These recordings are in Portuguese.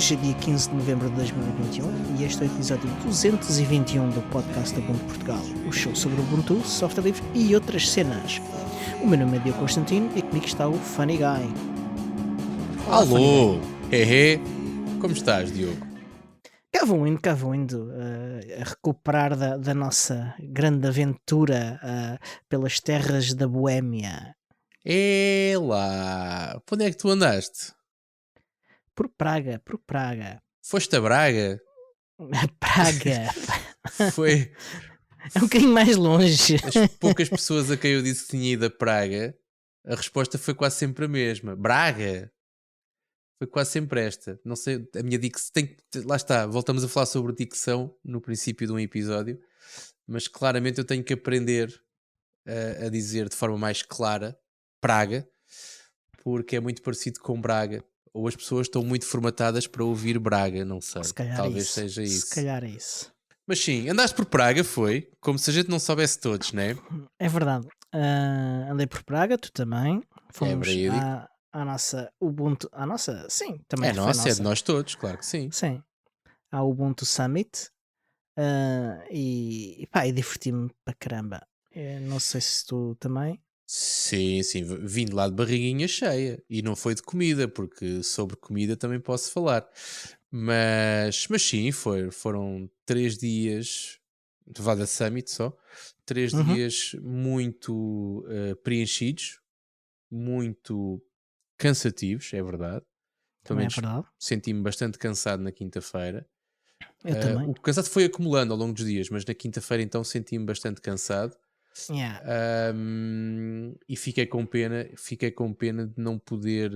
Hoje é dia 15 de novembro de 2021 e este é o episódio 221 do podcast Ubuntu Portugal, o show sobre Ubuntu, software livre e outras cenas. O meu nome é Diogo Constantino e comigo está o Funny Guy. Olá, alô, hehe, como estás, Diogo? Cá vou indo a recuperar da nossa grande aventura pelas terras da Boémia. É lá, para onde é que tu andaste? Por Praga. Foste a Braga? Praga. Foi É um bocadinho mais longe. as poucas pessoas a quem eu disse que tinha ido a Praga, a resposta foi quase sempre a mesma. Braga? Foi quase sempre esta. Não sei, a minha dicção lá está, voltamos a falar sobre dicção no princípio de um episódio, mas claramente eu tenho que aprender a dizer de forma mais clara Praga, porque é muito parecido com Braga. Ou as pessoas estão muito formatadas para ouvir Braga, não sei. Se calhar Talvez isso. seja isso. Se calhar é isso. Mas sim, andaste por Praga, foi? Como se a gente não soubesse todos, não é? É verdade. Andei por Praga, tu também. Fomos verídico. à nossa Ubuntu. À nossa, sim, também É foi nossa, nossa. é de nós todos, claro que sim. Sim. À Ubuntu Summit. E pá, e diverti-me para caramba. Não sei se tu também. Sim, vim de lá de barriguinha cheia. E não foi de comida, porque sobre comida também posso falar. Mas sim, foram 3 dias de Vada Summit só. 3 Uhum. dias muito preenchidos, muito cansativos, é verdade. Pelo Também é menos verdade. senti-me bastante cansado na quinta-feira. Eu também. O cansado foi acumulando ao longo dos dias, mas na quinta-feira então senti-me bastante cansado. Yeah. E fiquei com pena de não poder.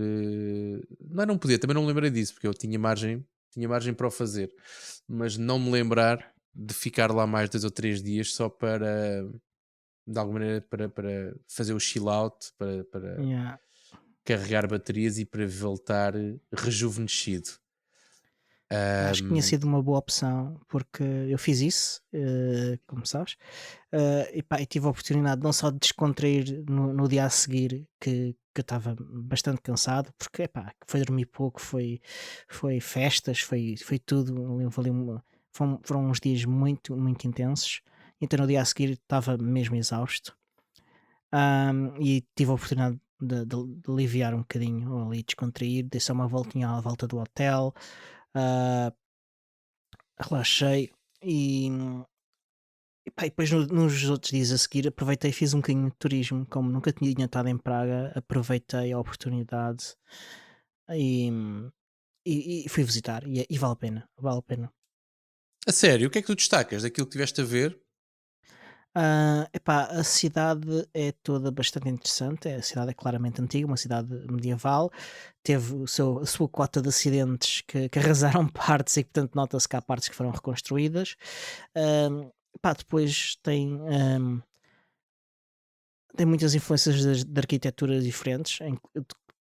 Não poder, também não me lembrei disso, porque eu tinha margem para o fazer, mas não me lembrar de ficar lá mais 2 ou 3 dias só para, de alguma maneira, para fazer o chill out, para Yeah. carregar baterias e para voltar rejuvenescido. Acho que tinha sido uma boa opção porque eu fiz isso, como sabes, e pá, e tive a oportunidade não só de descontrair no dia a seguir, que eu estava bastante cansado, porque epá, foi dormir pouco, foi festas, foi tudo, foram uns dias muito, muito intensos, então no dia a seguir estava mesmo exausto. E tive a oportunidade de aliviar um bocadinho ali, descontrair, dei só uma voltinha à volta do hotel, ah, relaxei e, pá, e depois nos outros dias a seguir aproveitei e fiz um bocadinho de turismo, como nunca tinha estado em Praga, aproveitei a oportunidade e, e fui visitar e vale a pena. A sério, o que é que tu destacas daquilo que tiveste a ver? Epá, a cidade é toda bastante interessante. A cidade é claramente antiga, uma cidade medieval. Teve a sua cota de acidentes que arrasaram partes e, portanto, nota-se que há partes que foram reconstruídas. Epá, depois tem muitas influências de arquiteturas diferentes.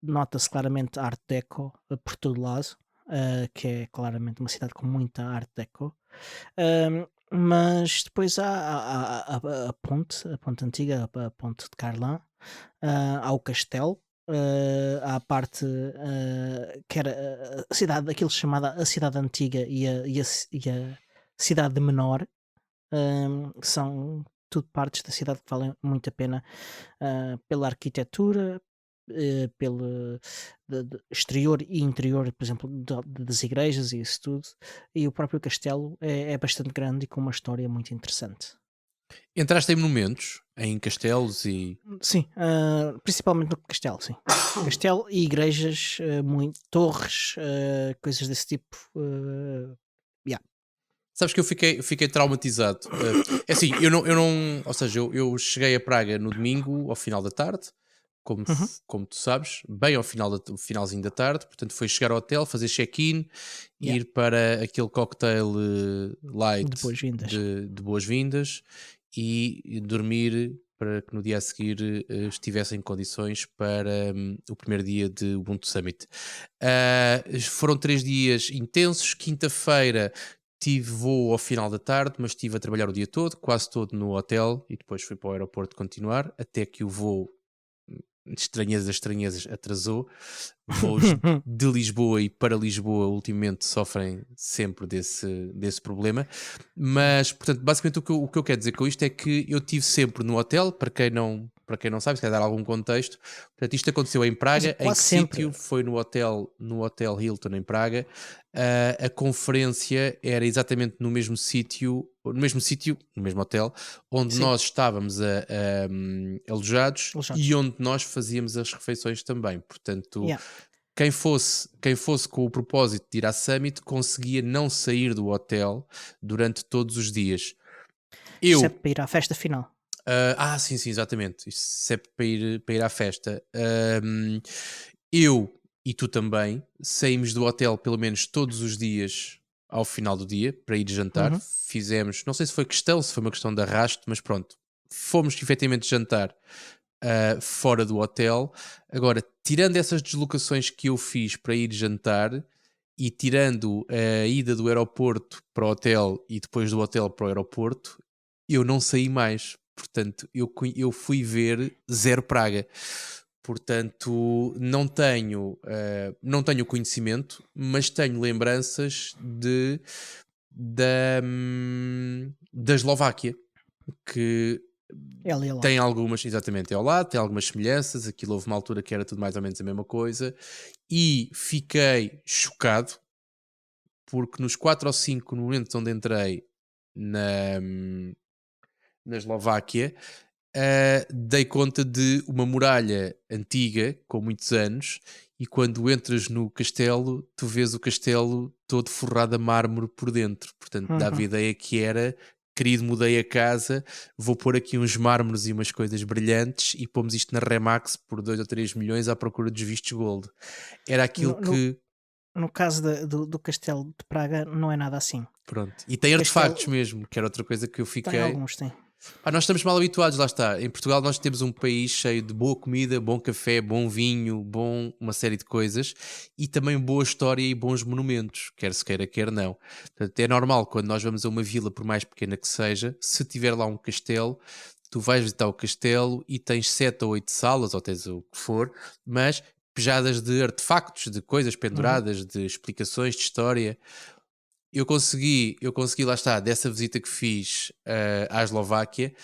Nota-se claramente Art Deco por todo lado, que é claramente uma cidade com muita Art Deco. Mas depois há a ponte antiga, a ponte de Carlin, há o castelo, há a parte que era a cidade, aquilo chamada a cidade antiga e a cidade menor, que são tudo partes da cidade que valem muito a pena, pela arquitetura, pelo exterior e interior, por exemplo, das igrejas e isso tudo, e o próprio castelo é bastante grande e com uma história muito interessante. Entraste em monumentos, em castelos e. Sim, principalmente no castelo, sim. Castelo e igrejas, muito, torres, coisas desse tipo. Yeah. Sabes que eu fiquei traumatizado. É assim, eu não. Ou seja, eu cheguei a Praga no domingo, ao final da tarde, como, Uhum. como tu sabes, bem ao finalzinho da tarde. Portanto, foi chegar ao hotel, fazer check-in, Yeah. ir para aquele cocktail light De boas-vindas. de boas-vindas e dormir para que no dia a seguir estivesse em condições para o primeiro dia de Ubuntu Summit. Foram 3 dias intensos. Quinta-feira tive voo ao final da tarde, mas estive a trabalhar o dia todo, quase todo no hotel, e depois fui para o aeroporto continuar, até que o voo estranhezas, atrasou. Voos de Lisboa e para Lisboa ultimamente sofrem sempre desse problema. Mas, portanto, basicamente o que eu quero dizer com isto é que eu tive sempre no hotel, para quem não sabe, se quer dar algum contexto. Portanto, isto aconteceu em Mas Praga. Em quase que sítio? sempre. Foi no Hotel Hilton em Praga. A conferência era exatamente no mesmo hotel, onde Sim, nós estávamos alojados e alojados. onde nós fazíamos as refeições também. Portanto, Yeah. quem fosse com o propósito de ir à Summit conseguia não sair do hotel durante todos os dias. Exceto Eu, para ir à festa final. sim, sim, exatamente. Isso sempre para ir à festa. Eu e tu também saímos do hotel pelo menos todos os dias ao final do dia para ir jantar. Uhum. Fizemos, não sei se foi questão, se foi uma questão de arrasto, mas pronto, fomos efetivamente jantar fora do hotel. Agora, tirando essas deslocações que eu fiz para ir jantar e tirando a ida do aeroporto para o hotel e depois do hotel para o aeroporto, eu não saí mais. Portanto, eu fui ver zero Praga. Portanto, não tenho conhecimento, mas tenho lembranças da Eslováquia, que É ali ao tem lado. algumas, exatamente, é ao lado, tem algumas semelhanças. Aquilo houve uma altura que era tudo mais ou menos a mesma coisa, e fiquei chocado porque nos 4 ou 5 momentos onde entrei na Eslováquia, dei conta de uma muralha antiga, com muitos anos, e quando entras no castelo, tu vês o castelo todo forrado a mármore por dentro. Portanto, dava a Uhum. ideia que era, querido, mudei a casa, vou pôr aqui uns mármores e umas coisas brilhantes e pomos isto na Remax por 2 ou 3 milhões à procura dos vistos gold. Era aquilo No, no, que, no caso do Castelo de Praga, não é nada assim. pronto. E O tem artefactos castelo mesmo, que era outra coisa que eu tem fiquei. alguns, tem. Pá, nós estamos mal habituados, lá está. Em Portugal nós temos um país cheio de boa comida, bom café, bom vinho, uma série de coisas, e também boa história e bons monumentos, quer se queira, quer não. Portanto, é normal quando nós vamos a uma vila, por mais pequena que seja, se tiver lá um castelo, tu vais visitar o castelo e tens 7 ou 8 salas, ou tens o que for, mas pejadas de artefactos, de coisas Uhum. penduradas, de explicações de história. Eu consegui, lá está, dessa visita que fiz à Eslováquia,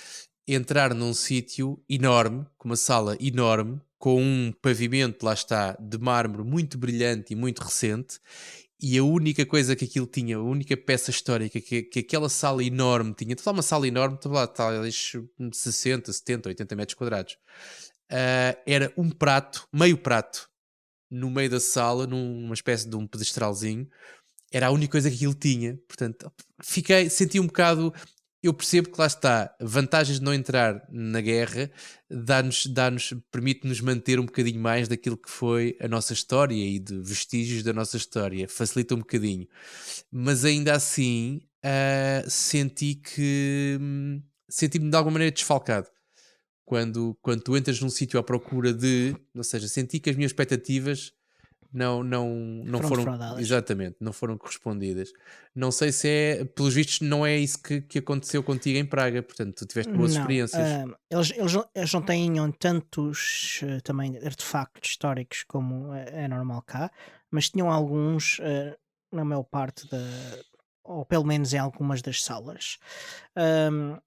entrar num sítio enorme, com uma sala enorme, com um pavimento, lá está, de mármore muito brilhante e muito recente, e a única coisa que aquilo tinha, a única peça histórica que aquela sala enorme tinha, toda uma sala enorme, estava lá, talvez 60, 70, 80 metros quadrados, era um prato, meio prato, no meio da sala, numa espécie de um pedestralzinho. Era a única coisa que aquilo tinha. Portanto, senti um bocado. Eu percebo que lá está, vantagens de não entrar na guerra permite-nos manter um bocadinho mais daquilo que foi a nossa história e de vestígios da nossa história, facilita um bocadinho. Mas ainda assim, senti-me de alguma maneira desfalcado. Quando tu entras num sítio à procura ou seja, senti que as minhas expectativas não Foram foram, defraudadas. exatamente, não foram correspondidas. Não sei se pelos vistos, não é isso que aconteceu contigo em Praga, portanto, tu tiveste boas Não, experiências. eles não tinham tantos também artefactos históricos como é normal cá, mas tinham alguns na maior parte ou pelo menos em algumas das salas.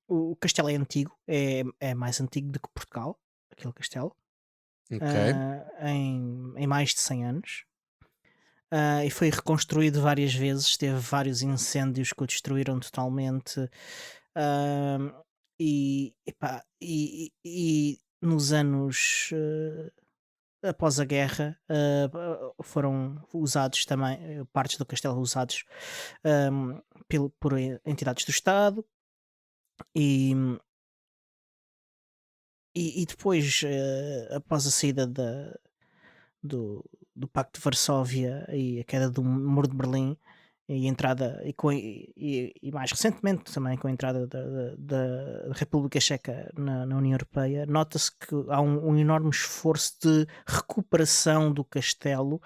O castelo é antigo, é mais antigo do que Portugal, aquele castelo, Ok, em mais de 100 anos. E foi reconstruído várias vezes, teve vários incêndios que o destruíram totalmente. Ahm, e nos anos após a guerra foram usados também partes do castelo usados por entidades do Estado e, e depois após a saída do, do Pacto de Varsóvia e a queda do Muro de Berlim e a entrada e mais recentemente também com a entrada da República Checa na União Europeia, nota-se que há um enorme esforço de recuperação do castelo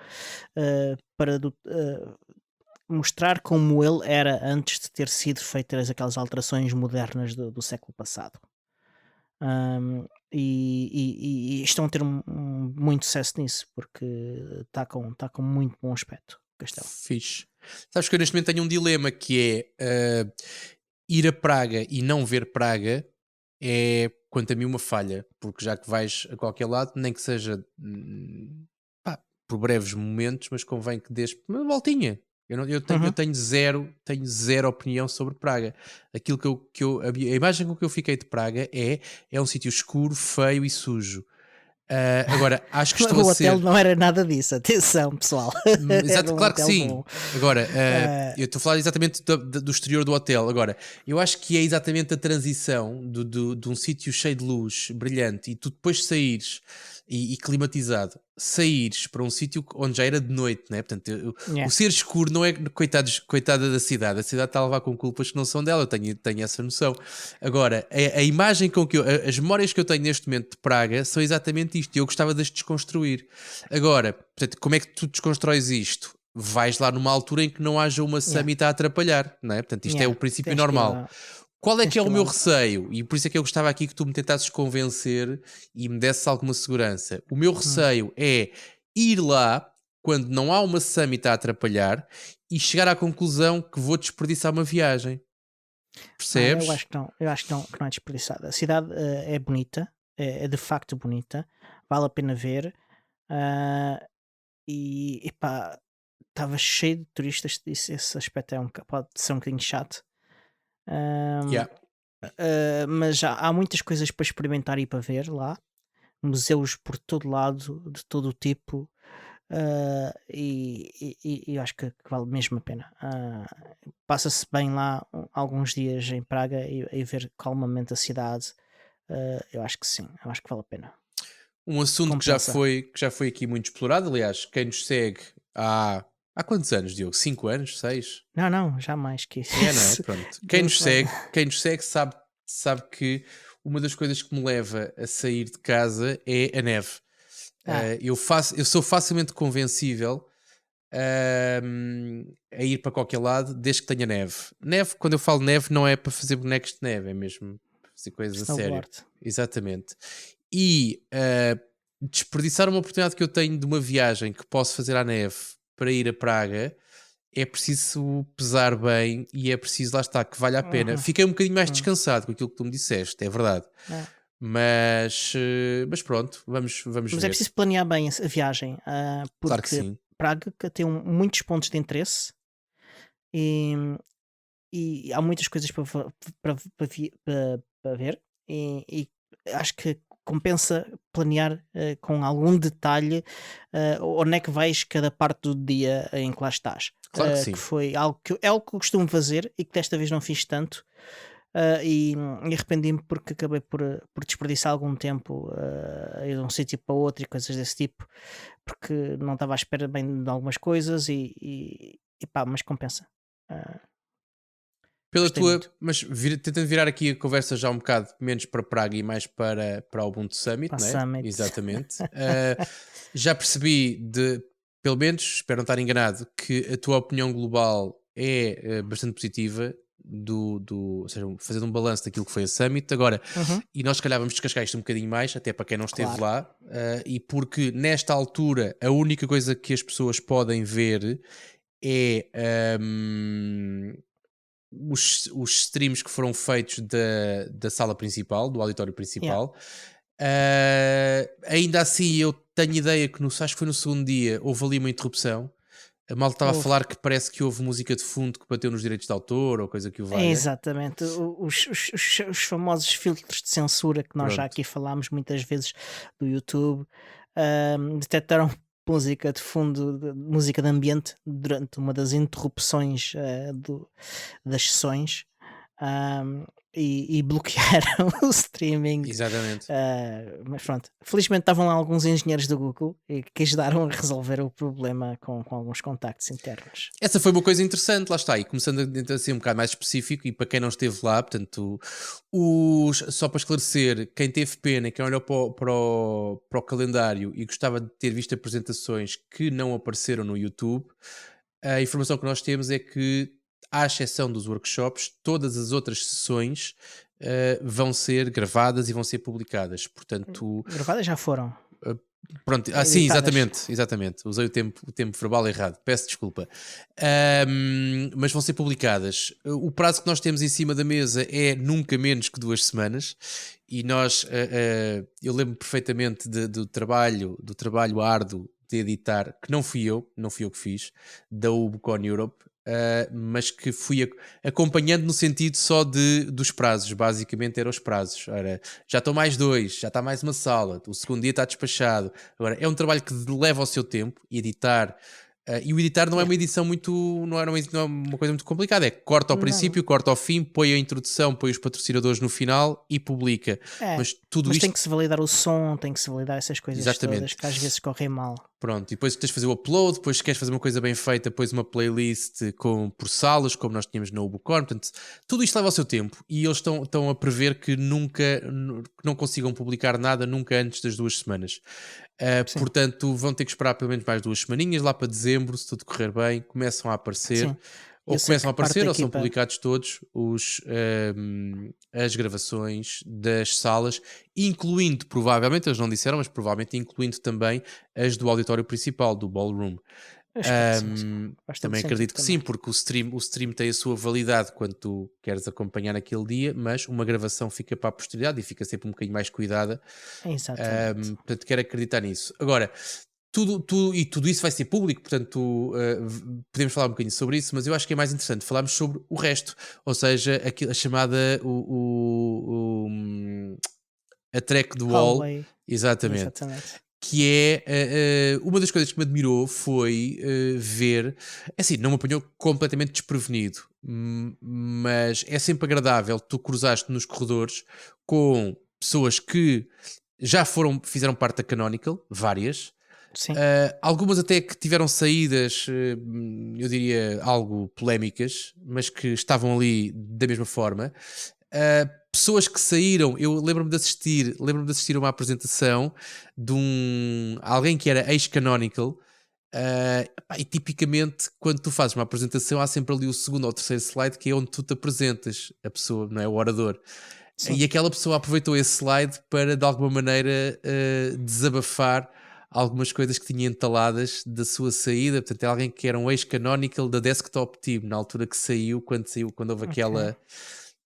para mostrar como ele era antes de ter sido feitas aquelas alterações modernas do século passado. E estão a ter muito sucesso nisso, porque está com muito bom aspecto o castelo. Fixe. Sabes que eu neste momento tenho um dilema que é ir a Praga e não ver Praga é, quanto a mim, uma falha, porque já que vais a qualquer lado, nem que seja pá, por breves momentos, mas convém que dês uma voltinha. Eu Uhum. tenho zero opinião sobre Praga. Aquilo a imagem com que eu fiquei de Praga é um sítio escuro, feio e sujo. Agora, acho que estou a O hotel ser. não era nada disso, atenção pessoal. Era Exato, um claro que hotel sim. bom. Agora, Ah, eu estou a falar exatamente do exterior do hotel. Agora, eu acho que é exatamente a transição de um sítio cheio de luz, brilhante, e tu depois saíres e climatizado, saíres para um sítio onde já era de noite, né? Portanto, o yeah, ser escuro não é coitada da cidade. A cidade está a levar com culpas que não são dela, eu tenho essa noção. Agora, a imagem com que as memórias que eu tenho neste momento de Praga são exatamente isto, e eu gostava de as desconstruir. Agora, portanto, como é que tu desconstróis isto? Vais lá numa altura em que não haja uma yeah, summit a atrapalhar, não é? Portanto, isto é yeah. o princípio Tens que ir normal. lá. Qual é Tens que é que o ir meu lá. receio? E por isso é que eu gostava aqui que tu me tentasses convencer e me desses alguma segurança. O meu Hum. receio é ir lá quando não há uma summit a atrapalhar e chegar à conclusão que vou desperdiçar uma viagem. Não, eu Percebes? acho que não. Eu acho que não é desperdiçada. A cidade é bonita, é de facto bonita, vale a pena ver. ah, e epá, estava cheio de turistas. Esse aspecto pode ser um bocadinho chato. Yeah. Ahm, mas já há muitas coisas para experimentar e para ver lá. Museus por todo lado, de todo o tipo. E eu acho que vale mesmo a pena. Passa-se bem lá alguns dias em Praga e ver calmamente a cidade. Eu acho que sim, eu acho que vale a pena. Um assunto Compensa. que já foi aqui muito explorado. Aliás, quem nos segue há quantos anos, Diogo? 5 anos? 6? Não, não, jamais que É, não é? isso. Pronto. Muito bem. Quem nos segue sabe que uma das coisas que me leva a sair de casa é a neve. Ah, Eu sou facilmente convencível a ir para qualquer lado desde que tenha neve. Neve, quando eu falo neve, não é para fazer bonecos de neve, é mesmo para fazer coisas a sério. snowboard. Exatamente. E desperdiçar uma oportunidade que eu tenho de uma viagem que posso fazer à neve para ir a Praga é preciso pesar bem e é preciso, lá está, que vale a pena. Uhum, Fiquei um bocadinho mais uhum. descansado com aquilo que tu me disseste, é verdade. É. Mas pronto, vamos Mas é ver. preciso planear bem a viagem, Claro que porque sim. Praga que tem muitos pontos de interesse e, e há muitas coisas para ver e acho que compensa planear com algum detalhe onde é que vais cada parte do dia em que lá estás. Claro que Que sim. foi algo que é algo que eu costumo fazer e que desta vez não fiz tanto. E arrependi-me porque acabei por desperdiçar algum tempo a ir de um sítio para outro e coisas desse tipo, porque não estava à espera bem de algumas coisas e pá, mas compensa. Ah, Pela Gostei tua, muito. mas tentando virar aqui a conversa já um bocado menos para Praga e mais para o Ubuntu Summit, Para a não é? Summit. Exatamente. Já percebi pelo menos, espero não estar enganado, que a tua opinião global é bastante positiva ou seja, fazendo um balanço daquilo que foi a Summit. Agora, Uhum, e nós se calhar vamos descascar isto um bocadinho mais, até para quem não esteve claro. lá, e porque nesta altura a única coisa que as pessoas podem ver é os streams que foram feitos da sala principal, do auditório Yeah. principal. Ainda assim, eu tenho ideia que acho que foi no segundo dia, houve ali uma interrupção. A malta estava a Houve. falar que parece que houve música de fundo que bateu nos direitos de autor ou coisa que o É valha. exatamente. Os famosos filtros de censura que nós já Pronto. aqui falámos muitas vezes do YouTube detectaram música de fundo, música de ambiente durante uma das interrupções das sessões ahm, e bloquearam o streaming. Exatamente. Mas pronto, felizmente estavam lá alguns engenheiros do Google e que ajudaram a resolver o problema com alguns contactos internos. Essa foi uma coisa interessante, lá está, e começando a ser um bocado mais específico, e para quem não esteve lá, portanto, só para esclarecer, quem teve pena, quem olhou para o calendário e gostava de ter visto apresentações que não apareceram no YouTube, a informação que nós temos é que, à exceção dos workshops, todas as outras sessões vão ser gravadas e vão ser publicadas. Portanto, Gravadas já foram. pronto, sim, exatamente. Usei o tempo verbal errado, peço desculpa. Mas vão ser publicadas. O prazo que nós temos em cima da mesa é nunca menos que 2 semanas. E nós, eu lembro perfeitamente do trabalho árduo de editar, que não fui eu que fiz, da Ubucon Europe. Mas que fui acompanhando no sentido só dos prazos. Basicamente eram os prazos. Ora, já estão mais 2, já está mais uma sala, o segundo dia está despachado. Agora, é um trabalho que leva o seu tempo, editar. E o editar não é uma edição muito. Não é uma coisa muito complicada. É corta ao princípio, corta ao fim, põe a introdução, põe os patrocinadores no final e publica. Mas tudo isto. Tem que se validar o som, tem que se validar essas coisas todas que às vezes correm mal. Pronto, e depois tens de fazer o upload, depois se queres fazer uma coisa bem feita, depois uma playlist por salas, como nós tínhamos na Ubucon. Portanto, tudo isto leva ao seu tempo e eles estão a prever que não consigam publicar nada nunca antes das 2 semanas. Portanto, vão ter que esperar pelo menos mais 2 semaninhas, lá para dezembro, se tudo correr bem, começam a aparecer. Sim. Ou começam a aparecer, ou são publicados todos as gravações das salas, incluindo, provavelmente, eles não disseram, mas provavelmente incluindo também as do auditório principal, do Ballroom. Também acredito que sim, porque o stream tem a sua validade quando tu queres acompanhar naquele dia, mas uma gravação fica para a posteridade e fica sempre um bocadinho mais cuidada. Exatamente. Portanto, quero acreditar nisso. Agora, tudo isso vai ser público, portanto podemos falar um bocadinho sobre isso, mas eu acho que é mais interessante falarmos sobre o resto, ou seja, a chamada a track do wall, exatamente. Que é uma das coisas que me admirou foi ver, assim, não me apanhou completamente desprevenido, mas é sempre agradável tu cruzaste nos corredores com pessoas que já fizeram parte da Canonical, várias. Algumas até que tiveram saídas, eu diria, algo polémicas, mas que estavam ali da mesma forma. Pessoas que saíram, eu lembro-me de assistir a uma apresentação de alguém que era ex-Canonical. E tipicamente quando tu fazes uma apresentação há sempre ali o segundo ou terceiro slide que é onde tu te apresentas, a pessoa, não é, o orador. Sim. E aquela pessoa aproveitou esse slide para de alguma maneira desabafar algumas coisas que tinha entaladas da sua saída. Portanto, é alguém que era um ex-Canonical da Desktop Team na altura que saiu, quando houve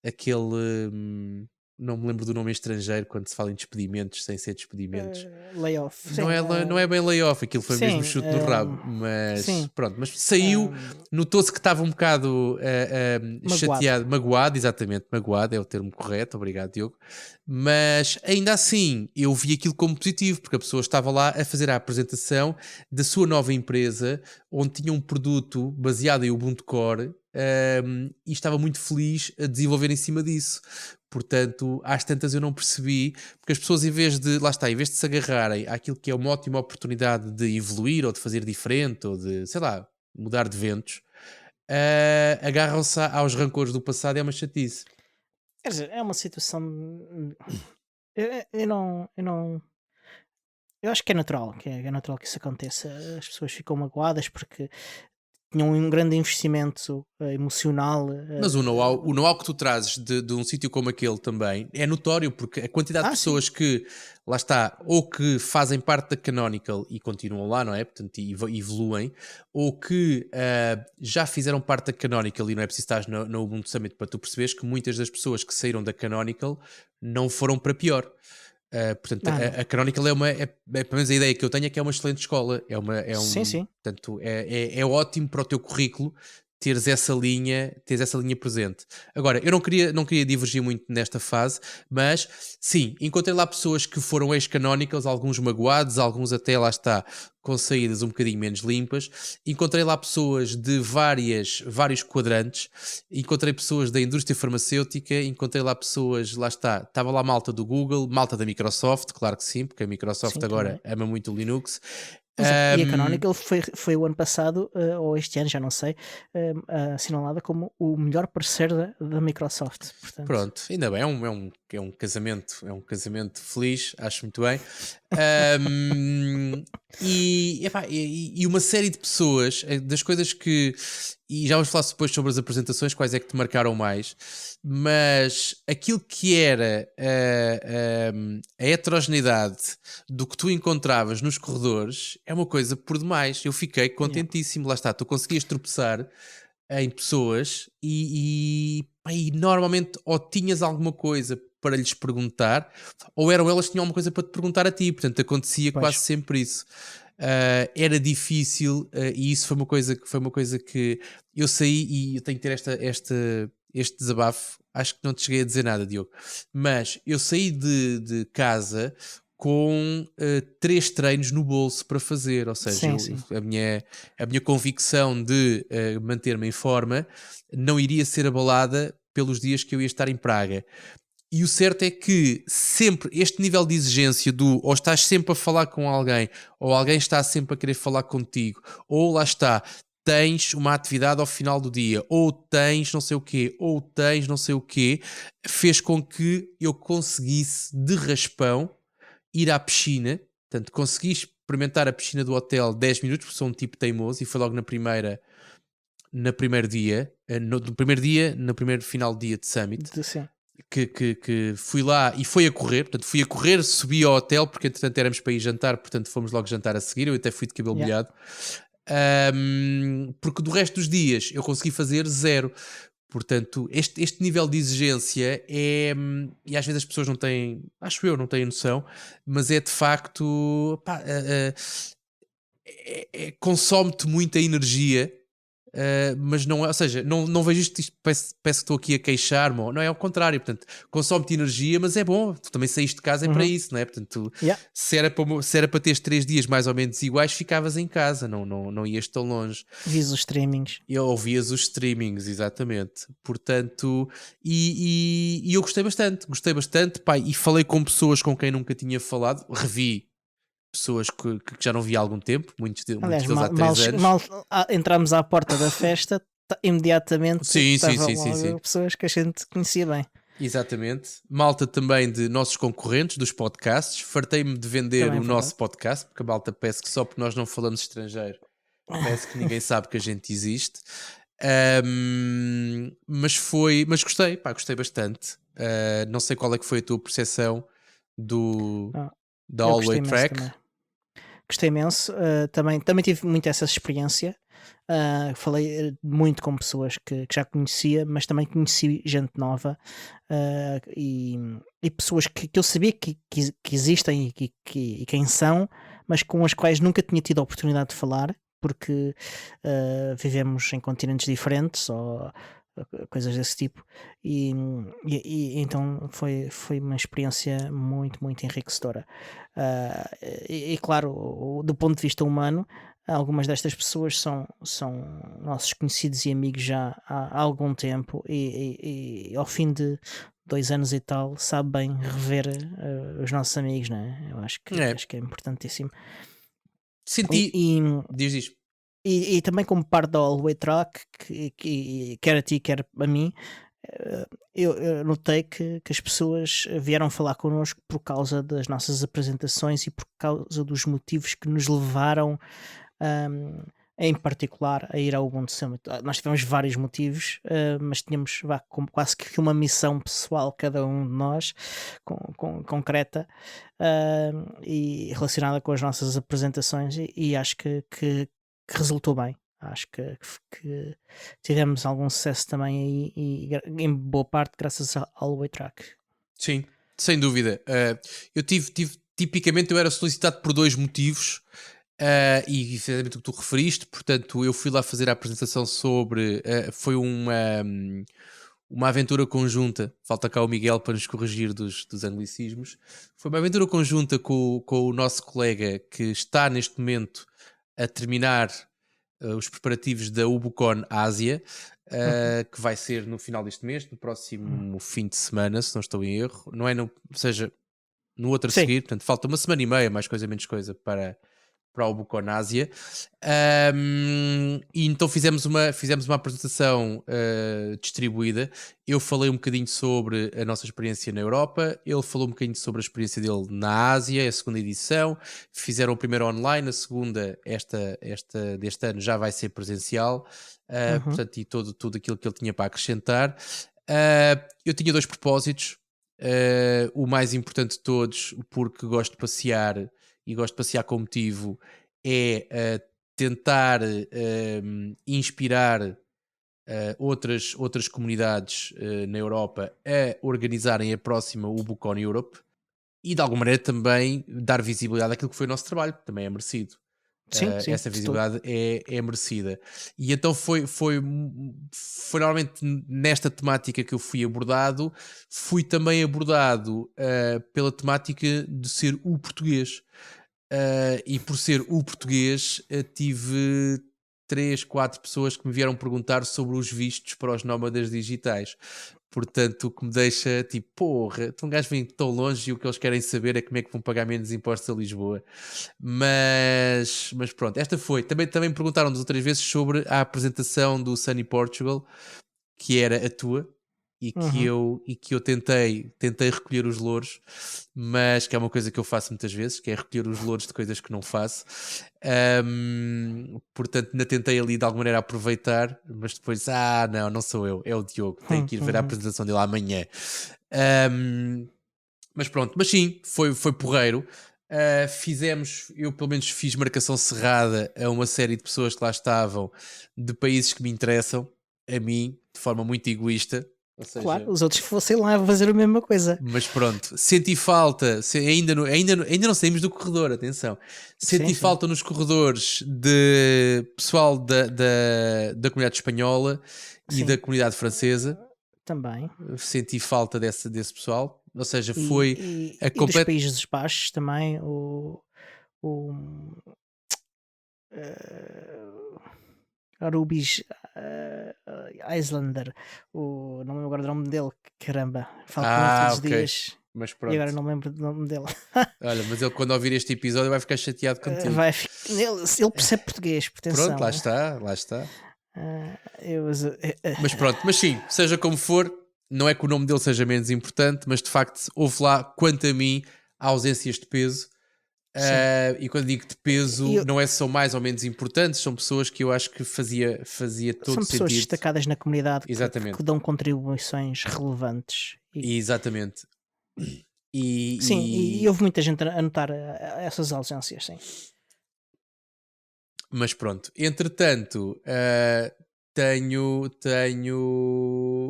aquele não me lembro do nome estrangeiro quando se fala em despedimentos sem ser despedimentos. Layoff. Não é bem layoff, aquilo foi mesmo chute no rabo, mas pronto, mas saiu, notou-se que estava um bocado chateado, magoado, exatamente, magoado é o termo correto, obrigado Diogo, mas ainda assim eu vi aquilo como positivo, porque a pessoa estava lá a fazer a apresentação da sua nova empresa, onde tinha um produto baseado em Ubuntu Core, e estava muito feliz a desenvolver em cima disso. Portanto, às tantas eu não percebi, porque as pessoas em vez de se agarrarem àquilo que é uma ótima oportunidade de evoluir ou de fazer diferente ou de, sei lá, mudar de ventos, agarram-se aos rancores do passado. É uma chatice. Quer dizer, é uma situação. Eu acho que é natural, é natural que isso aconteça. As pessoas ficam magoadas porque tinham um grande investimento emocional. Mas o know-how que tu trazes de um sítio como aquele também é notório, porque a quantidade de pessoas que, lá está, ou que fazem parte da Canonical e continuam lá, não é? Portanto, evoluem, ou que já fizeram parte da Canonical e não é preciso estar no Ubuntu Summit para tu perceberes que muitas das pessoas que saíram da Canonical não foram para pior. Portanto, a Canonical pelo menos a ideia que eu tenho é que é uma excelente escola. Sim. Portanto, é ótimo para o teu currículo teres essa linha presente. Agora, eu não queria divergir muito nesta fase, mas sim, encontrei lá pessoas que foram ex-Canonicals, alguns magoados, alguns até lá está com saídas um bocadinho menos limpas. Encontrei lá pessoas de vários quadrantes, encontrei pessoas da indústria farmacêutica, encontrei lá pessoas, lá está, estava lá malta do Google, malta da Microsoft, claro que sim, porque a Microsoft agora ama muito o Linux. E a Canonical foi o ano passado, ou este ano, já não sei, assinalada como o melhor parceiro da Microsoft. Portanto. Pronto, ainda bem, é um casamento feliz, acho muito bem. E uma série de pessoas, das coisas que e já vamos falar depois sobre as apresentações, quais é que te marcaram mais, mas aquilo que era a heterogeneidade do que tu encontravas nos corredores é uma coisa por demais. Eu fiquei contentíssimo, lá está, tu conseguias tropeçar em pessoas e normalmente ou tinhas alguma coisa para lhes perguntar, ou eram elas que tinham alguma coisa para te perguntar a ti, portanto acontecia quase sempre isso. Era difícil, e isso foi uma coisa que eu saí, e eu tenho que ter este desabafo. Acho que não te cheguei a dizer nada, Diogo, mas eu saí de casa com 3 treinos no bolso para fazer, ou seja, Sim. a minha convicção de manter-me em forma não iria ser abalada pelos dias que eu ia estar em Praga. E o certo é que sempre este nível de exigência do ou estás sempre a falar com alguém, ou alguém está sempre a querer falar contigo, ou lá está, tens uma atividade ao final do dia, ou tens não sei o quê, ou tens não sei o quê, fez com que eu conseguisse de raspão ir à piscina. Portanto, consegui experimentar a piscina do hotel 10 minutos, porque sou um tipo teimoso, e foi logo no primeiro dia, no primeiro final do dia de Summit. Sim. Que fui lá e foi a correr, portanto fui a correr, subi ao hotel, porque entretanto éramos para ir jantar, portanto fomos logo jantar a seguir, eu até fui de cabelo molhado, porque do resto dos dias eu consegui fazer 0, portanto este nível de exigência é, e às vezes as pessoas não têm, acho eu, não têm noção, mas é de facto, pá, consome-te muita energia. Mas não é, ou seja, não vejo isto parece que estou aqui a queixar-me, não é ao contrário, portanto, consome-te energia, mas é bom, tu também saíste de casa é para isso, não é? Portanto, se era para teres 3 dias mais ou menos iguais, ficavas em casa, não ias tão longe. Vias os streamings. E ouvias os streamings, exatamente. Portanto, e eu gostei bastante, pá, e falei com pessoas com quem nunca tinha falado, revi pessoas que já não vi há algum tempo, muitos deles há 3 anos. Mal entramos à porta da festa, imediatamente estavam sim. pessoas que a gente conhecia bem. Exatamente. Malta também de nossos concorrentes dos podcasts. Fartei-me de vender Também o nosso podcast, porque a malta parece que só porque nós não falamos estrangeiro, parece que ninguém sabe que a gente existe. Mas gostei, pá, gostei bastante. Não sei qual é que foi a tua percepção da All Way Track. Gostei imenso. Também tive muito essa experiência. Falei muito com pessoas que já conhecia, mas também conheci gente nova, e pessoas que eu sabia que existem e quem são, mas com as quais nunca tinha tido a oportunidade de falar, porque vivemos em continentes diferentes ou coisas desse tipo, e então foi uma experiência muito, muito enriquecedora. Claro, do ponto de vista humano, algumas destas pessoas são nossos conhecidos e amigos já há algum tempo, e ao fim de 2 anos e tal, sabe bem rever os nossos amigos, não é? Eu acho que é importantíssimo. Senti. Diz. E também como parte da All Way Track, que quer a ti, quer a mim, eu notei que as pessoas vieram falar connosco por causa das nossas apresentações e por causa dos motivos que nos levaram, em particular, a ir ao Ubuntu Summit. Nós tivemos vários motivos, mas tínhamos quase que uma missão pessoal, cada um de nós, concreta, e relacionada com as nossas apresentações, e acho que resultou bem. Acho que tivemos algum sucesso também aí, e em boa parte graças ao All Way Track. Sim, sem dúvida. Eu tipicamente eu era solicitado por 2 motivos, e exatamente o que tu referiste. Portanto, eu fui lá fazer a apresentação sobre foi uma aventura conjunta, falta cá o Miguel para nos corrigir dos anglicismos. Foi uma aventura conjunta com o nosso colega que está neste momento a terminar os preparativos da Ubucon Ásia, que vai ser no final deste mês, no próximo fim de semana, se não estou em erro. Não é, ou seja, no outro a seguir, portanto falta uma semana e meia, mais coisa menos coisa, para para o Buconásia. E então fizemos uma apresentação distribuída. Eu falei um bocadinho sobre a nossa experiência na Europa, ele falou um bocadinho sobre a experiência dele na Ásia, a segunda edição. Fizeram o primeiro online, a segunda, esta deste ano, já vai ser presencial. Portanto, e tudo aquilo que ele tinha para acrescentar. Eu tinha 2 propósitos. O mais importante de todos, porque gosto de passear e gosto de passear com motivo, é tentar inspirar outras comunidades na Europa a organizarem a próxima Ubucon Europe e de alguma maneira também dar visibilidade àquilo que foi o nosso trabalho, que também é merecido. Sim, Essa visibilidade é merecida. E então foi normalmente nesta temática que eu fui abordado. Fui também abordado pela temática de ser o português. E por ser o português, tive 3, 4 pessoas que me vieram perguntar sobre os vistos para os nómadas digitais. Portanto, o que me deixa tipo, porra, então um gajo vem tão longe e o que eles querem saber é como é que vão pagar menos impostos a Lisboa. Mas pronto, esta foi. Também perguntaram-nos outras vezes sobre a apresentação do Sunny Portugal, que era a tua, e que eu tentei recolher os louros, mas que é uma coisa que eu faço muitas vezes, que é recolher os louros de coisas que não faço. Portanto, ainda tentei ali de alguma maneira aproveitar, mas depois, não sou eu, é o Diogo, tenho que ir ver a apresentação dele amanhã. Mas pronto, mas sim, foi porreiro. Eu pelo menos fiz marcação cerrada a uma série de pessoas que lá estavam, de países que me interessam, a mim, de forma muito egoísta. Ou seja, claro, os outros fossem lá a fazer a mesma coisa. Mas pronto, senti falta, ainda não saímos do corredor, atenção. Senti falta nos corredores de pessoal da comunidade espanhola e da comunidade francesa. Também. Senti falta desse pessoal. Ou seja, foi e dos Países Baixos também, Rubis Islander, não me lembro agora do nome dele, caramba, falo com ele todos os dias. Mas pronto. E agora não me lembro do nome dele. Olha, mas ele quando ouvir este episódio vai ficar chateado contigo. Ele percebe português, atenção. Pronto, lá está. Mas pronto, mas sim, seja como for, não é que o nome dele seja menos importante, mas de facto houve lá, quanto a mim, ausências de peso. E quando digo de peso, não é só mais ou menos importantes, são pessoas que eu acho que fazia todo sentido. São pessoas destacadas na comunidade que dão contribuições relevantes. Exatamente. E houve muita gente a notar essas ausências, sim. Mas pronto, entretanto, tenho,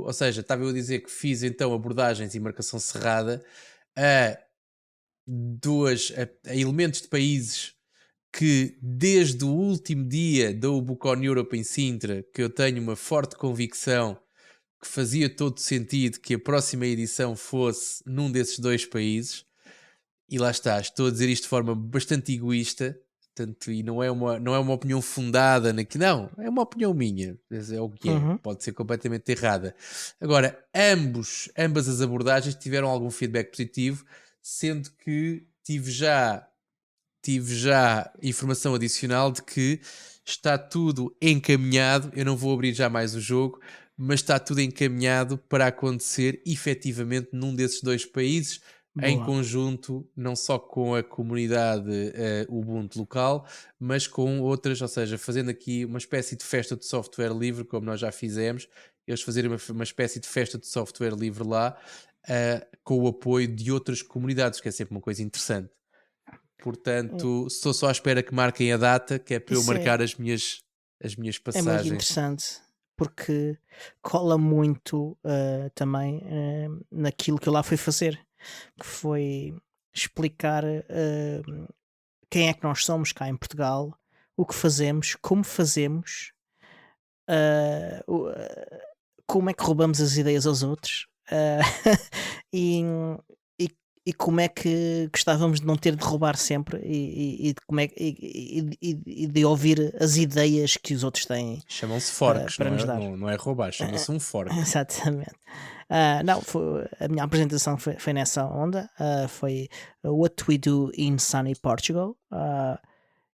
ou seja, estava eu a dizer que fiz então abordagens e marcação cerrada a elementos de países que desde o último dia da Ubucon Europe em Sintra, que eu tenho uma forte convicção que fazia todo sentido que a próxima edição fosse num desses 2 países. E lá está, estou a dizer isto de forma bastante egoísta, portanto, e não é uma opinião fundada naquilo, não, é uma opinião minha, é o que é, pode ser completamente errada. Agora, ambas as abordagens tiveram algum feedback positivo, sendo que tive já informação adicional de que está tudo encaminhado, eu não vou abrir já mais o jogo, mas está tudo encaminhado para acontecer efetivamente num desses 2 países. Boa. Em conjunto, não só com a comunidade Ubuntu local, mas com outras, ou seja, fazendo aqui uma espécie de festa de software livre, como nós já fizemos, eles fazerem uma espécie de festa de software livre lá, com o apoio de outras comunidades, que é sempre uma coisa interessante. Portanto, estou só à espera que marquem a data, que é para eu marcar as minhas passagens. É muito interessante, porque cola muito também naquilo que eu lá fui fazer, que foi explicar quem é que nós somos cá em Portugal, o que fazemos, como fazemos, como é que roubamos as ideias aos outros e como é que gostávamos de não ter de roubar sempre e de ouvir as ideias que os outros têm. Chamam-se forks, para nos dar. Não é roubar, chama-se um fork. Exatamente. A minha apresentação foi nessa onda. Foi What We Do in Sunny Portugal.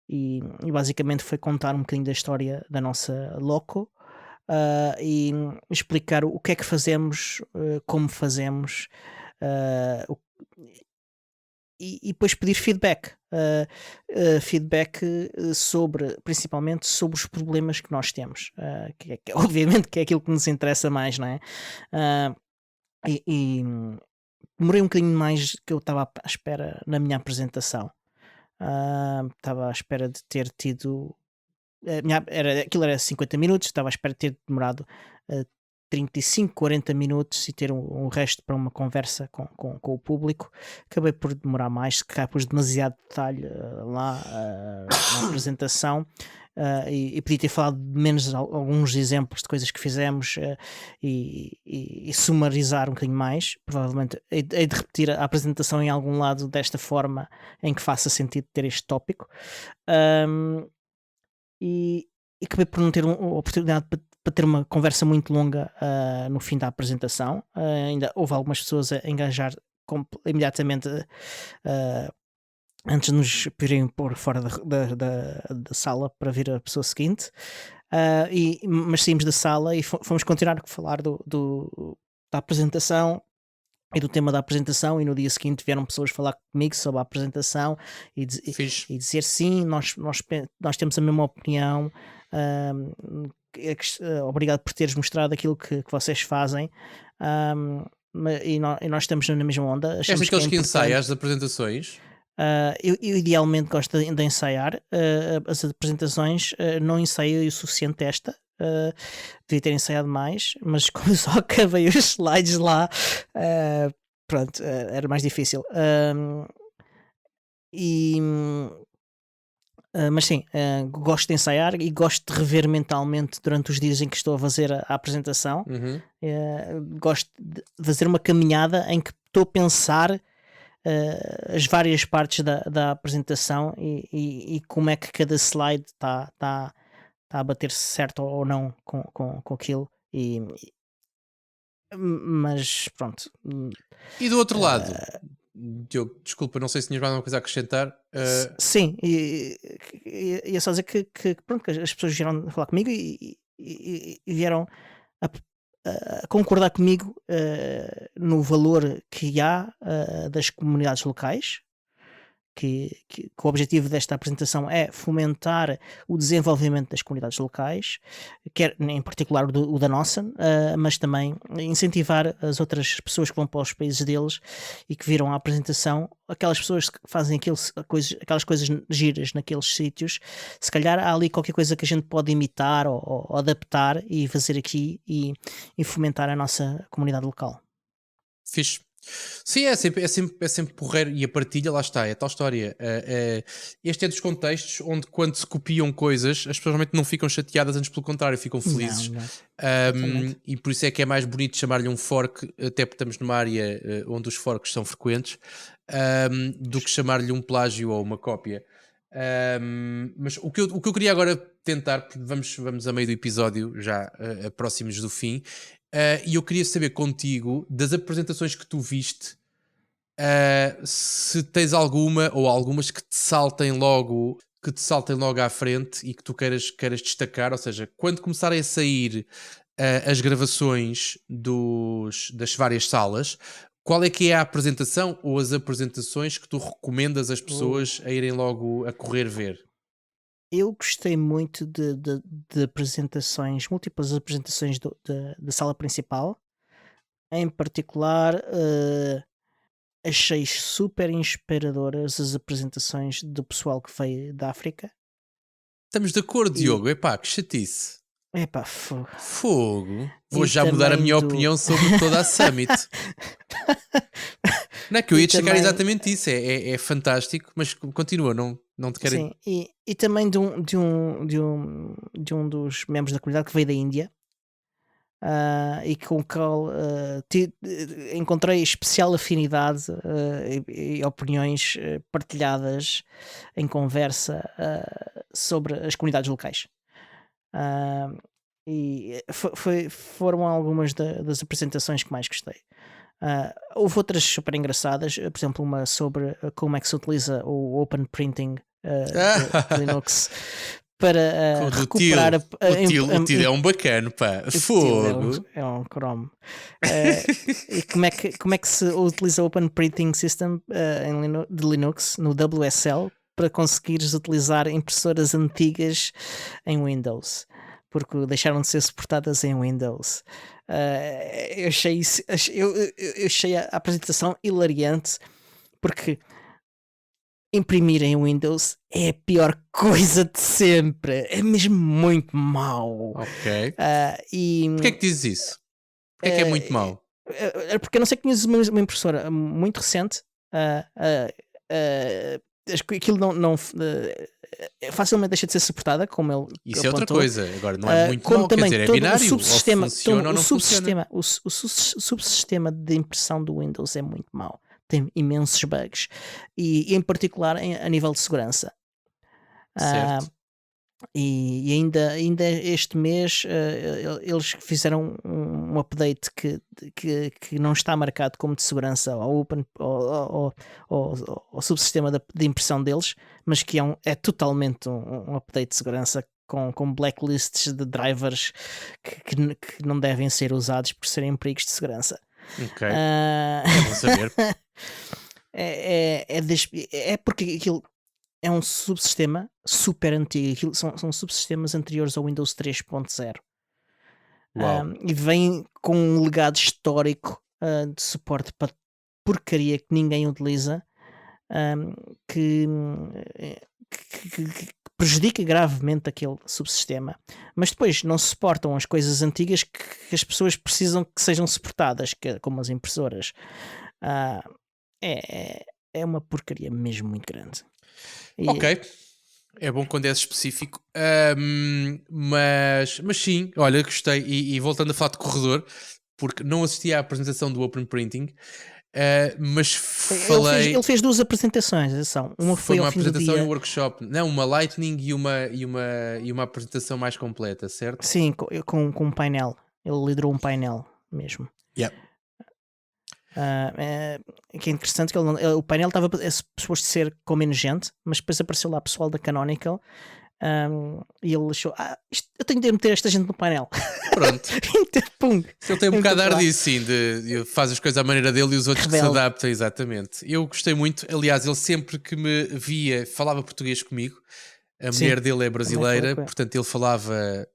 e basicamente foi contar um bocadinho da história da nossa loco, e explicar o que é que fazemos, como fazemos, uh, o- e depois pedir feedback. Feedback principalmente sobre os problemas que nós temos, obviamente que é aquilo que nos interessa mais, não é? Uh, e demorei um bocadinho mais que eu estava à espera na minha apresentação. Estava à espera de ter tido. Aquilo era 50 minutos, estava à espera de ter demorado 35, 40 minutos e ter um resto para uma conversa com o público. Acabei por demorar mais, se calhar pus demasiado detalhe lá na apresentação. E podia ter falado de menos alguns exemplos de coisas que fizemos, e sumarizar um bocadinho mais. Provavelmente hei de repetir a apresentação em algum lado desta forma em que faça sentido ter este tópico. E acabei por não ter uma oportunidade para ter uma conversa muito longa no fim da apresentação. Ainda houve algumas pessoas a engajar imediatamente antes de nos virem pôr fora da sala para vir a pessoa seguinte. Mas saímos da sala e fomos continuar a falar da apresentação e do tema da apresentação, e no dia seguinte vieram pessoas falar comigo sobre a apresentação e dizer sim, nós temos a mesma opinião, obrigado por teres mostrado aquilo que vocês fazem, e nós estamos na mesma onda. És daqueles que ensaiam as apresentações? Eu idealmente gosto de ensaiar as apresentações. Não ensaiei o suficiente esta. Devia ter ensaiado mais, mas como só acabei os slides lá, pronto, era mais difícil. Mas sim, gosto de ensaiar e gosto de rever mentalmente durante os dias em que estou a fazer a apresentação. Gosto de fazer uma caminhada em que estou a pensar as várias partes da apresentação e como é que cada slide está a bater certo ou não com aquilo. Mas pronto. E do outro lado, Diogo, desculpa, não sei se tinhas mais alguma coisa a acrescentar. Sim, ia só dizer que pronto, que as pessoas vieram falar comigo e vieram a concordar comigo no valor que há das comunidades locais, que o objetivo desta apresentação é fomentar o desenvolvimento das comunidades locais, quer em particular o da nossa, mas também incentivar as outras pessoas que vão para os países deles e que viram a apresentação, aquelas pessoas que fazem aquelas coisas giras naqueles sítios. Se calhar há ali qualquer coisa que a gente pode imitar ou adaptar e fazer aqui e fomentar a nossa comunidade local. Fixe. Sim, é sempre porreiro, e a partilha, lá está, é tal história. Este é dos contextos onde, quando se copiam coisas, as pessoas realmente não ficam chateadas, antes pelo contrário, ficam felizes. Não. E por isso é que é mais bonito chamar-lhe um fork, até porque estamos numa área onde os forks são frequentes, do que chamar-lhe um plágio ou uma cópia. Mas o que eu queria agora tentar, porque vamos a meio do episódio, já próximos do fim. E eu queria saber contigo, das apresentações que tu viste, se tens alguma ou algumas que te saltem logo à frente e que tu queiras destacar. Ou seja, quando começarem a sair as gravações das várias salas, qual é que é a apresentação ou as apresentações que tu recomendas às pessoas a irem logo a correr ver? Eu gostei muito de múltiplas apresentações da sala principal. Em particular, achei super inspiradoras as apresentações do pessoal que veio da África. Estamos de acordo, Diogo. Epá, que chatice. Epá, fogo. Vou já mudar a minha opinião sobre toda a Summit. Não é que eu ia destacar exatamente isso. É fantástico, mas continua, não te quero... Sim, e também de um dos membros da comunidade que veio da Índia, e com o qual encontrei especial afinidade e opiniões partilhadas em conversa sobre as comunidades locais. E foram algumas das apresentações que mais gostei. Houve outras super engraçadas, por exemplo, uma sobre como é que se utiliza o open printing de Linux para recuperar o TIL é um bacana, pá. Fogo. É um Chrome. E como é que se utiliza o Open Printing System de Linux no WSL para conseguires utilizar impressoras antigas em Windows, porque deixaram de ser suportadas em Windows. Eu achei a apresentação hilariante, porque imprimir em Windows é a pior coisa de sempre. É mesmo muito mau. Ok. Porquê é que dizes isso? Porquê é que é muito mau? Porque eu não sei que tinhas uma impressora muito recente. Aquilo não facilmente deixa de ser suportada, como ele Isso apontou. É outra coisa. Agora não é muito mau, quer dizer, é binário. O subsistema de impressão do Windows é muito mau. Tem imensos bugs, e em particular a nível de segurança. Certo. E ainda este mês eles fizeram um update que não está marcado como de segurança ao subsistema de impressão deles, mas que é totalmente um update de segurança com blacklists de drivers que não devem ser usados por serem perigos de segurança. Ok. É bom saber. É porque aquilo é um subsistema super antigo. Aquilo são subsistemas anteriores ao Windows 3.0. E vem com um legado histórico de suporte para porcaria que ninguém utiliza, que prejudica gravemente aquele subsistema. Mas depois não se suportam as coisas antigas que as pessoas precisam que sejam suportadas, como as impressoras. É uma porcaria mesmo muito grande. Ok, é bom quando é específico, mas sim, olha, gostei. E voltando a falar de corredor, porque não assisti à apresentação do Open Printing, mas falei. Ele fez 2 apresentações. Uma foi uma ao fim do apresentação dia. e um workshop, não, uma Lightning e uma apresentação mais completa, certo? Sim, com um painel. Ele liderou um painel mesmo. Yeah. Que é interessante que o painel estava suposto ser com menos gente, mas depois apareceu lá pessoal da Canonical, e ele achou: eu tenho de meter esta gente no painel. Pronto. Pum. Se ele tem um bocado de ar disso, sim, de faz as coisas à maneira dele e os outros que se adaptam, exatamente. Eu gostei muito, aliás, ele sempre que me via falava português comigo. A mulher dele é brasileira, portanto ele falava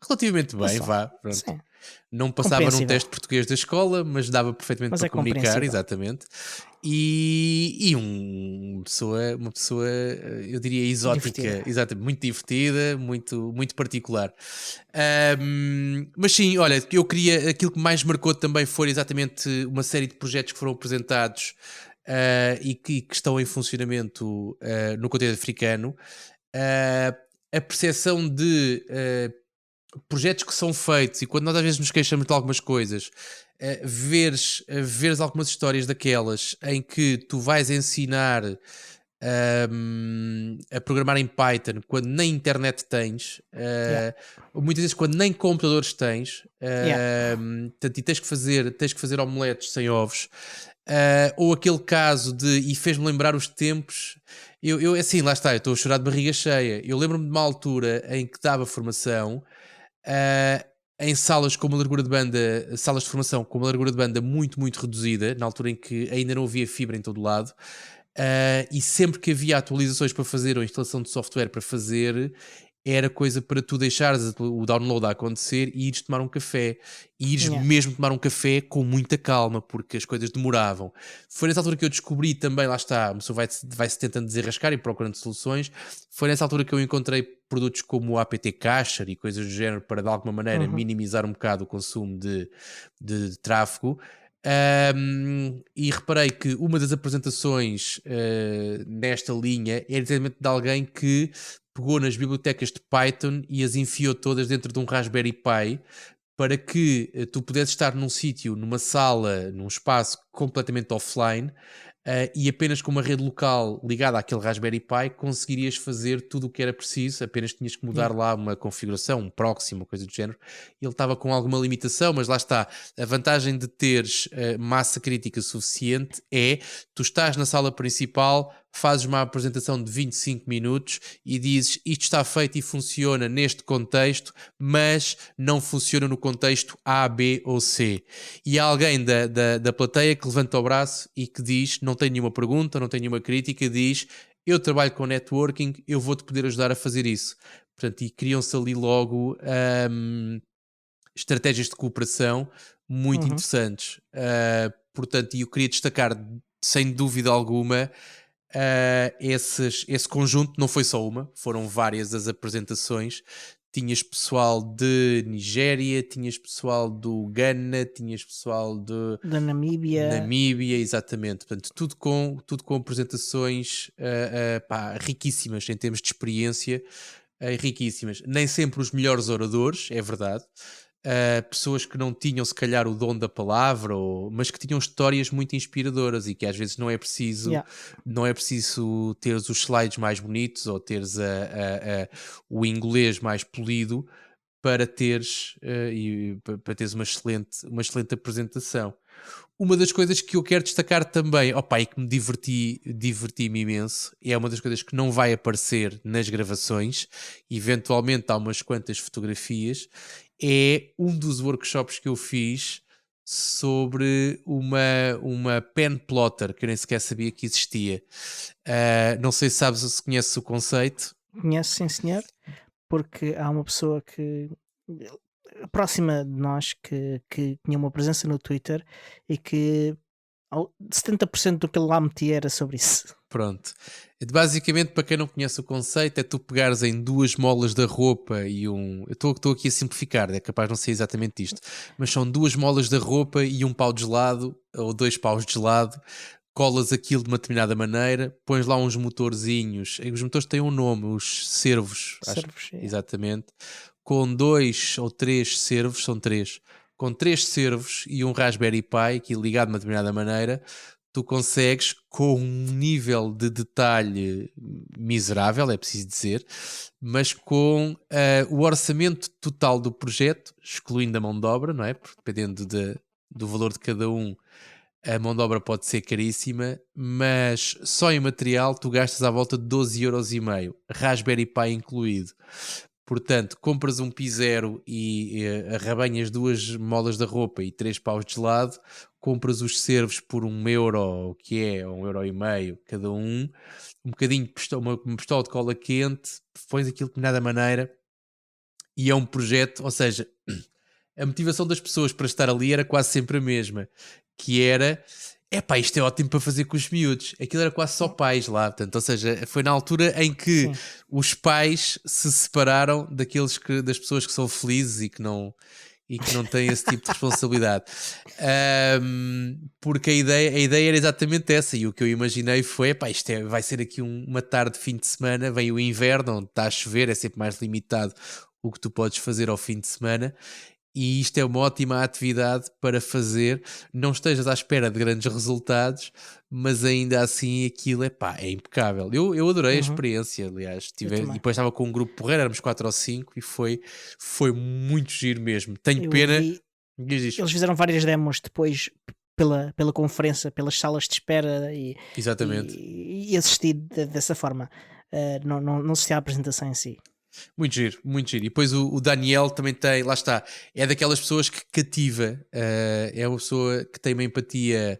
relativamente bem, vá, pronto. Sim. Não passava num teste de português da escola, mas dava perfeitamente para comunicar, exatamente. E uma pessoa, eu diria, exótica, exatamente, muito divertida, muito, muito particular. Mas sim, olha, eu queria, aquilo que mais marcou também foi exatamente uma série de projetos que foram apresentados e que estão em funcionamento no continente africano. A percepção de projetos que são feitos, e quando nós às vezes nos queixamos de algumas coisas, veres algumas histórias daquelas em que tu vais ensinar a programar em Python quando nem internet tens, muitas vezes quando nem computadores tens, portanto, e tens que fazer omeletes sem ovos, ou aquele caso e fez-me lembrar os tempos. Eu assim, lá está, eu estou a chorar de barriga cheia. Eu lembro-me de uma altura em que dava formação em salas com uma largura de banda, salas de formação com uma largura de banda muito, muito reduzida, na altura em que ainda não havia fibra em todo o lado, e sempre que havia atualizações para fazer ou instalação de software para fazer, era coisa para tu deixares o download a acontecer e ires tomar um café. E ires mesmo tomar um café com muita calma, porque as coisas demoravam. Foi nessa altura que eu descobri também, lá está, a pessoa vai-se tentando desenrascar e procurando soluções. Foi nessa altura que eu encontrei produtos como o apt Cacher e coisas do género para, de alguma maneira, minimizar um bocado o consumo de tráfego. E reparei que uma das apresentações nesta linha é exatamente de alguém que pegou nas bibliotecas de Python e as enfiou todas dentro de um Raspberry Pi para que tu pudesses estar num sítio, numa sala, num espaço completamente offline, e apenas com uma rede local ligada àquele Raspberry Pi conseguirias fazer tudo o que era preciso, apenas tinhas que mudar lá uma configuração, um proxy, uma coisa do género. Ele estava com alguma limitação, mas lá está. A vantagem de teres massa crítica suficiente é tu estás na sala principal, fazes uma apresentação de 25 minutos e dizes isto está feito e funciona neste contexto, mas não funciona no contexto A, B ou C. E há alguém da plateia que levanta o braço e que diz, não tem nenhuma pergunta, não tem nenhuma crítica, diz eu trabalho com networking, eu vou-te poder ajudar a fazer isso. Portanto, e criam-se ali logo estratégias de cooperação muito interessantes. Portanto, e eu queria destacar, sem dúvida alguma, esse conjunto. Não foi só uma, foram várias as apresentações. Tinhas pessoal de Nigéria, tinhas pessoal do Ghana, tinhas pessoal da Namíbia, exatamente. Portanto, tudo com apresentações riquíssimas em termos de experiência, riquíssimas. Nem sempre os melhores oradores, é verdade. Pessoas que não tinham se calhar o dom da palavra, mas que tinham histórias muito inspiradoras e que às vezes não é preciso teres os slides mais bonitos ou teres o inglês mais polido para teres uma excelente apresentação. Uma das coisas que eu quero destacar também, e que me diverti-me imenso, e é uma das coisas que não vai aparecer nas gravações, eventualmente há umas quantas fotografias, é um dos workshops que eu fiz sobre uma pen plotter, que eu nem sequer sabia que existia. Não sei se sabes, se conheces o conceito. Conheço, sim senhor, porque há uma pessoa que próxima de nós que tinha uma presença no Twitter e que 70% do que ele lá metia era sobre isso. Pronto. Basicamente, para quem não conhece o conceito, é tu pegares em duas molas da roupa e Eu estou aqui a simplificar, é capaz de não ser exatamente isto, mas são duas molas da roupa e um pau de gelado, ou dois paus de gelado, colas aquilo de uma determinada maneira, pões lá uns motorzinhos, os motores têm um nome, os servos, exatamente, com 2 ou 3 servos, são 3, com 3 servos e um Raspberry Pi, que ligado de uma determinada maneira, tu consegues, com um nível de detalhe miserável, é preciso dizer, mas com o orçamento total do projeto, excluindo a mão de obra, não é? Porque dependendo do valor de cada um, a mão de obra pode ser caríssima, mas só em material tu gastas à volta de 12,5€, Raspberry Pi incluído. Portanto, compras um P0 e arrebanhas 2 molas da roupa e 3 paus de gelado, compras os servos por €1, o que é €1,5€ cada um bocadinho de uma pistola de cola quente, pões aquilo de nada maneira e é um projeto, ou seja, a motivação das pessoas para estar ali era quase sempre a mesma, que era isto é ótimo para fazer com os miúdos. Aquilo era quase só pais lá, portanto, ou seja, foi na altura em que os pais se separaram das pessoas que são felizes e que não têm esse tipo de responsabilidade. Porque a ideia era exatamente essa, e o que eu imaginei foi, vai ser aqui uma tarde de fim de semana, vem o inverno, onde está a chover, é sempre mais limitado o que tu podes fazer ao fim de semana, e isto é uma ótima atividade para fazer. Não estejas à espera de grandes resultados, mas ainda assim aquilo é impecável. Eu adorei a experiência, aliás. E depois estava com um grupo porreiro, éramos 4 ou 5 e foi muito giro mesmo. Tenho pena. Eles fizeram várias demos depois pela conferência, pelas salas de espera Exatamente. E assisti dessa forma. Não assisti à apresentação em si. Muito giro, muito giro. E depois o Daniel também tem, lá está, é daquelas pessoas que cativa, é uma pessoa que tem uma empatia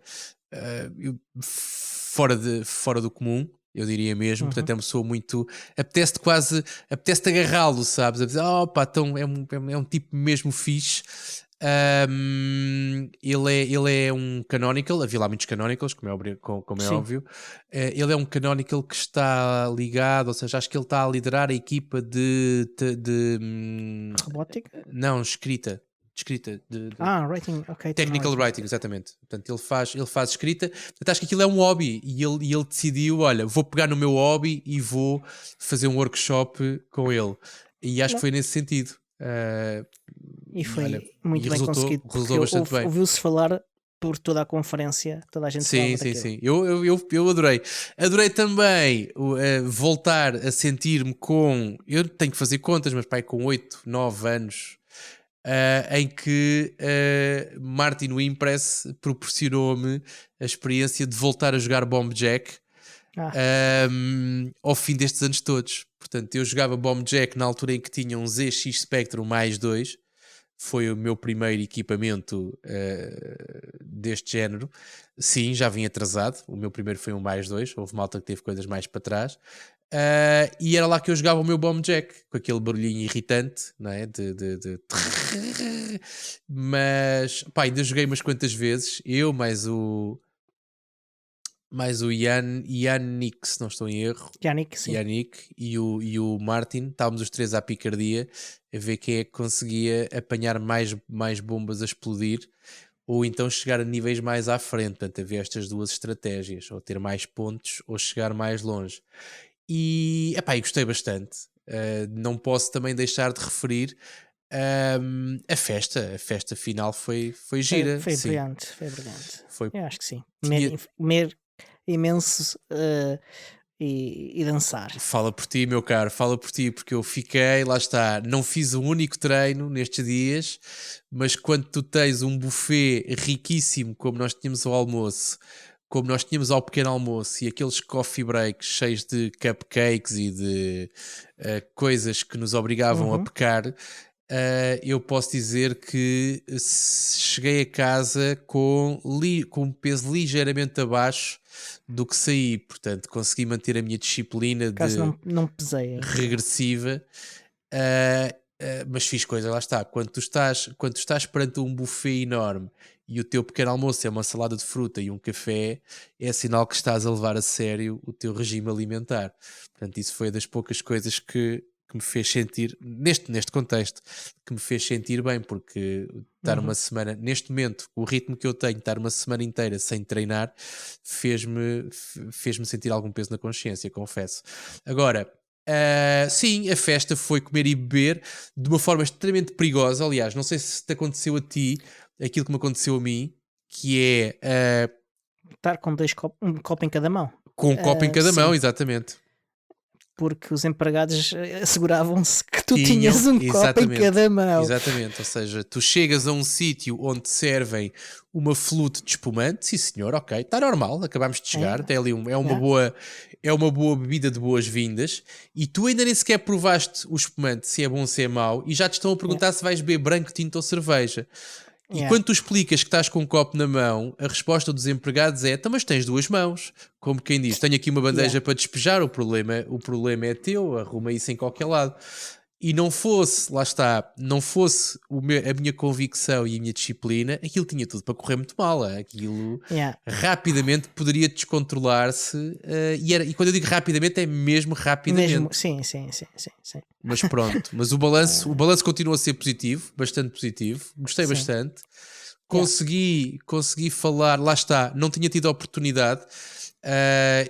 fora do comum, eu diria mesmo. Portanto, é uma pessoa muito. Apetece-te agarrá-lo, sabes? A dizer, então é um tipo mesmo fixe. Ele é um canonical, havia lá muitos canonicals, como é óbvio. Ele é um canonical que está ligado, ou seja, acho que ele está a liderar a equipa de robótica? Não, escrita. Writing, ok. Technical writing, exatamente. Portanto, ele faz escrita. Portanto, acho que aquilo é um hobby e ele decidiu, olha, vou pegar no meu hobby e vou fazer um workshop com ele. E acho que foi nesse sentido. E foi muito bem conseguido. Resultou bastante bem. Ouviu-se falar por toda a conferência, toda a gente falava daquilo. Sim. Eu adorei. Adorei também voltar a sentir-me com. Eu tenho que fazer contas, mas com 8, 9 anos. Em que Martin Wimpress proporcionou-me a experiência de voltar a jogar Bomb Jack. ao fim destes anos todos. Portanto, eu jogava Bomb Jack na altura em que tinha um ZX Spectrum mais 2. Foi o meu primeiro equipamento deste género. Sim, já vim atrasado. O meu primeiro foi um mais 2. Houve malta que teve coisas mais para trás. E era lá que eu jogava o meu Bomb Jack, com aquele barulhinho irritante, não é? Mas pá, ainda joguei umas quantas vezes. Eu mais o Yannick, se não estou em erro. Yannick, sim. Yannick e o Martin, estávamos os três à picardia a ver quem é que conseguia apanhar mais bombas a explodir ou então chegar a níveis mais à frente. Portanto, havia estas duas estratégias, ou ter mais pontos ou chegar mais longe. E epá, eu gostei bastante. Não posso também deixar de referir a festa final foi gira. Foi sim. brilhante, foi brilhante. Foi. Eu acho que sim. Comer imenso e dançar. Fala por ti, meu caro, fala por ti, porque eu fiquei, lá está, não fiz um único treino nestes dias, mas quando tu tens um buffet riquíssimo, como nós tínhamos ao almoço, como nós tínhamos ao pequeno almoço, e aqueles coffee breaks cheios de cupcakes e de coisas que nos obrigavam a pecar, eu posso dizer que cheguei a casa com um peso ligeiramente abaixo do que saí, portanto consegui manter a minha disciplina não pesei, regressiva, mas fiz coisa, lá está, quando tu estás perante um buffet enorme e o teu pequeno almoço é uma salada de fruta e um café, é sinal que estás a levar a sério o teu regime alimentar. Portanto, isso foi das poucas coisas que me fez sentir, neste contexto, que me fez sentir bem, porque estar uma semana, neste momento, o ritmo que eu tenho, estar uma semana inteira sem treinar, fez-me sentir algum peso na consciência, confesso. Agora, sim, a festa foi comer e beber de uma forma extremamente perigosa. Aliás, não sei se te aconteceu a ti aquilo que me aconteceu a mim, que é estar com um copo em cada mão. Com um copo em cada mão, exatamente. Porque os empregados asseguravam-se que tu tinhas um copo em cada mão. Exatamente, ou seja, tu chegas a um sítio onde servem uma flute de espumante, sim senhor, ok, está normal, acabámos de chegar, tem ali é uma boa bebida de boas-vindas, e tu ainda nem sequer provaste o espumante, se é bom ou se é mau, e já te estão a perguntar se vais beber branco, tinto ou cerveja. E quando tu explicas que estás com um copo na mão, a resposta dos empregados é: então, mas tens duas mãos. Como quem diz, tenho aqui uma bandeja para despejar, o problema é teu, arruma isso em qualquer lado. E não fosse, lá está, não fosse a minha convicção e a minha disciplina, aquilo tinha tudo para correr muito mal. Aquilo rapidamente poderia descontrolar-se. E quando eu digo rapidamente, é mesmo rapidamente. Sim. Mas pronto, mas o balanço continua a ser positivo, bastante positivo. Gostei bastante. Consegui falar, lá está, não tinha tido a oportunidade.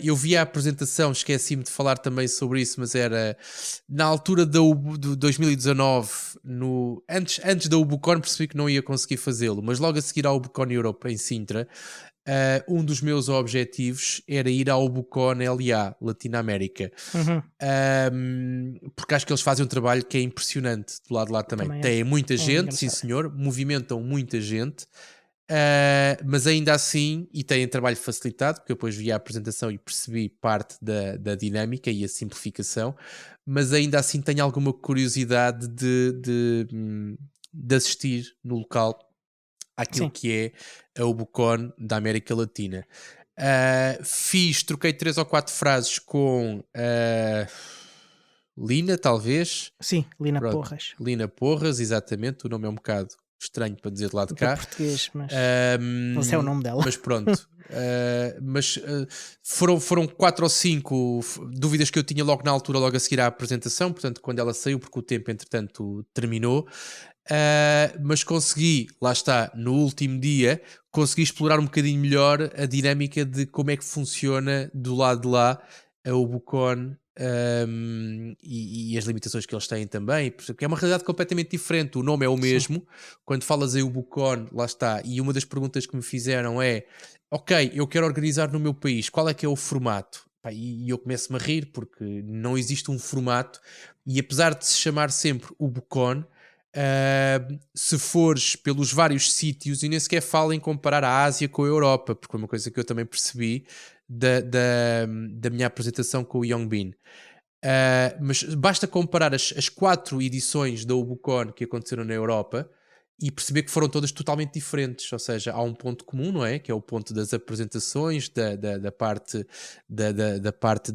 Eu vi a apresentação, esqueci-me de falar também sobre isso, mas era na altura do 2019, antes da UbuCon, percebi que não ia conseguir fazê-lo, mas logo a seguir ao UbuCon Europe em Sintra, um dos meus objetivos era ir ao UbuCon LA, Latinoamérica, porque acho que eles fazem um trabalho que é impressionante do lado de lá também. Tem muita gente, sim senhor, movimentam muita gente. Mas ainda assim, e têm trabalho facilitado, porque eu depois vi a apresentação e percebi parte da dinâmica e a simplificação, mas ainda assim tenho alguma curiosidade de assistir no local àquilo que é a UbuCon da América Latina. Troquei 3 ou 4 frases com Lina, talvez. Sim, Lina Porras. Lina Porras, exatamente, o nome é um bocado estranho para dizer de lá de cá. Português, mas não é o nome dela. Mas pronto. Foram 4 ou 5 dúvidas que eu tinha logo na altura, logo a seguir à apresentação, portanto, quando ela saiu, porque o tempo, entretanto, terminou. Mas consegui, lá está, no último dia, consegui explorar um bocadinho melhor a dinâmica de como é que funciona do lado de lá a UbuCon. E as limitações que eles têm também, porque é uma realidade completamente diferente. O nome é o mesmo. Quando falas em UbuCon, lá está, e uma das perguntas que me fizeram é: ok, eu quero organizar no meu país, qual é que é o formato? E eu começo-me a rir porque não existe um formato, e apesar de se chamar sempre UbuCon, se fores pelos vários sítios, e nem sequer falo em comparar a Ásia com a Europa, porque é uma coisa que eu também percebi, da minha apresentação com o Yongbin. Mas basta comparar as 4 edições da Ubucon que aconteceram na Europa e perceber que foram todas totalmente diferentes, ou seja, há um ponto comum, não é? Que é o ponto das apresentações, da parte da parte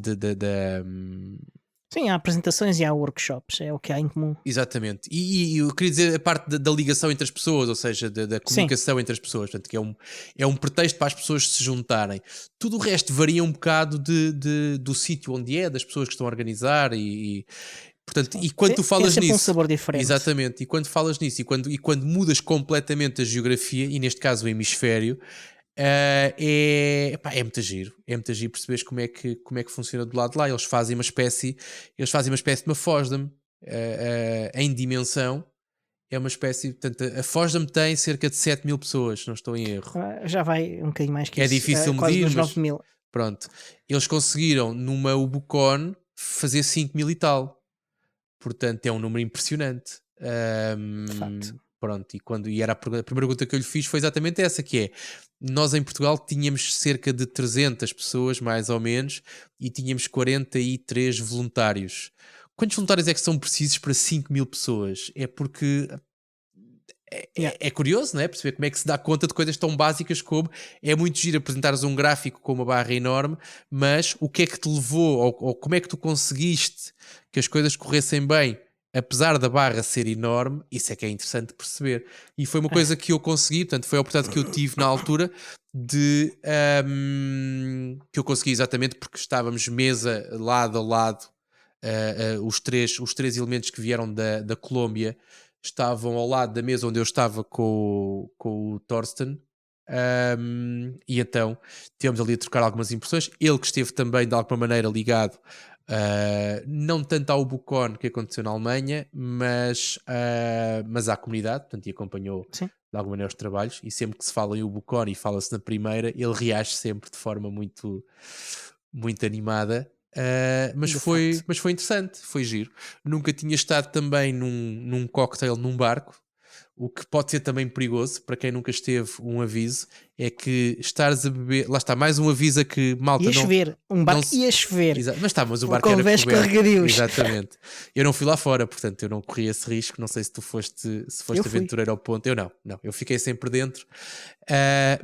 Sim, há apresentações e há workshops, é o que há em comum. Exatamente. E eu queria dizer a parte da ligação entre as pessoas, ou seja, da comunicação entre as pessoas, portanto, que é um pretexto para as pessoas se juntarem. Tudo o resto varia um bocado do sítio onde é, das pessoas que estão a organizar portanto, e quando tu falas tem nisso, um sabor diferente. Exatamente, e quando falas nisso e quando mudas completamente a geografia, e neste caso o hemisfério, é muito giro. É muito giro perceberes como é que funciona do lado de lá. Eles fazem uma espécie de uma Fosdem em dimensão. É uma espécie, portanto, a Fosdem tem cerca de 7.000 pessoas, se não estou em erro. Já vai um bocadinho mais que É isso. difícil Quase medir, nos mas 9.000. pronto. Eles conseguiram numa Ubucon fazer 5.000 e tal. Portanto, é um número impressionante. De facto. Pronto, e era a primeira pergunta que eu lhe fiz foi exatamente essa, que é, nós em Portugal tínhamos cerca de 300 pessoas, mais ou menos, e tínhamos 43 voluntários. Quantos voluntários é que são precisos para 5.000 pessoas? É porque é curioso, não é? Perceber como é que se dá conta de coisas tão básicas como é muito giro apresentares um gráfico com uma barra enorme, mas o que é que te levou, ou como é que tu conseguiste que as coisas corressem bem, apesar da barra ser enorme? Isso é que é interessante perceber. E foi uma coisa que eu consegui, portanto, foi a oportunidade que eu tive na altura que eu consegui exatamente porque estávamos mesa lado a lado, os três elementos que vieram da Colômbia estavam ao lado da mesa onde eu estava com o Thorsten, e então tivemos ali a trocar algumas impressões. Ele que esteve também de alguma maneira ligado, não tanto ao Bucon que aconteceu na Alemanha, mas à comunidade, portanto, e acompanhou Sim. de alguma maneira os trabalhos, e sempre que se fala em Ubucon e fala-se na primeira, ele reage sempre de forma muito, muito animada. Mas foi interessante, foi giro. Nunca tinha estado também num cocktail num barco, o que pode ser também perigoso para quem nunca esteve. Um aviso é que estares a beber, lá está, mais um aviso a que malta ia não chover, um barco não ia chover, mas o barco era convés coberto. carregadios. Exatamente. Eu não fui lá fora, portanto eu não corri esse risco. Não sei se tu foste aventureiro ao ponto. Eu não, eu fiquei sempre dentro.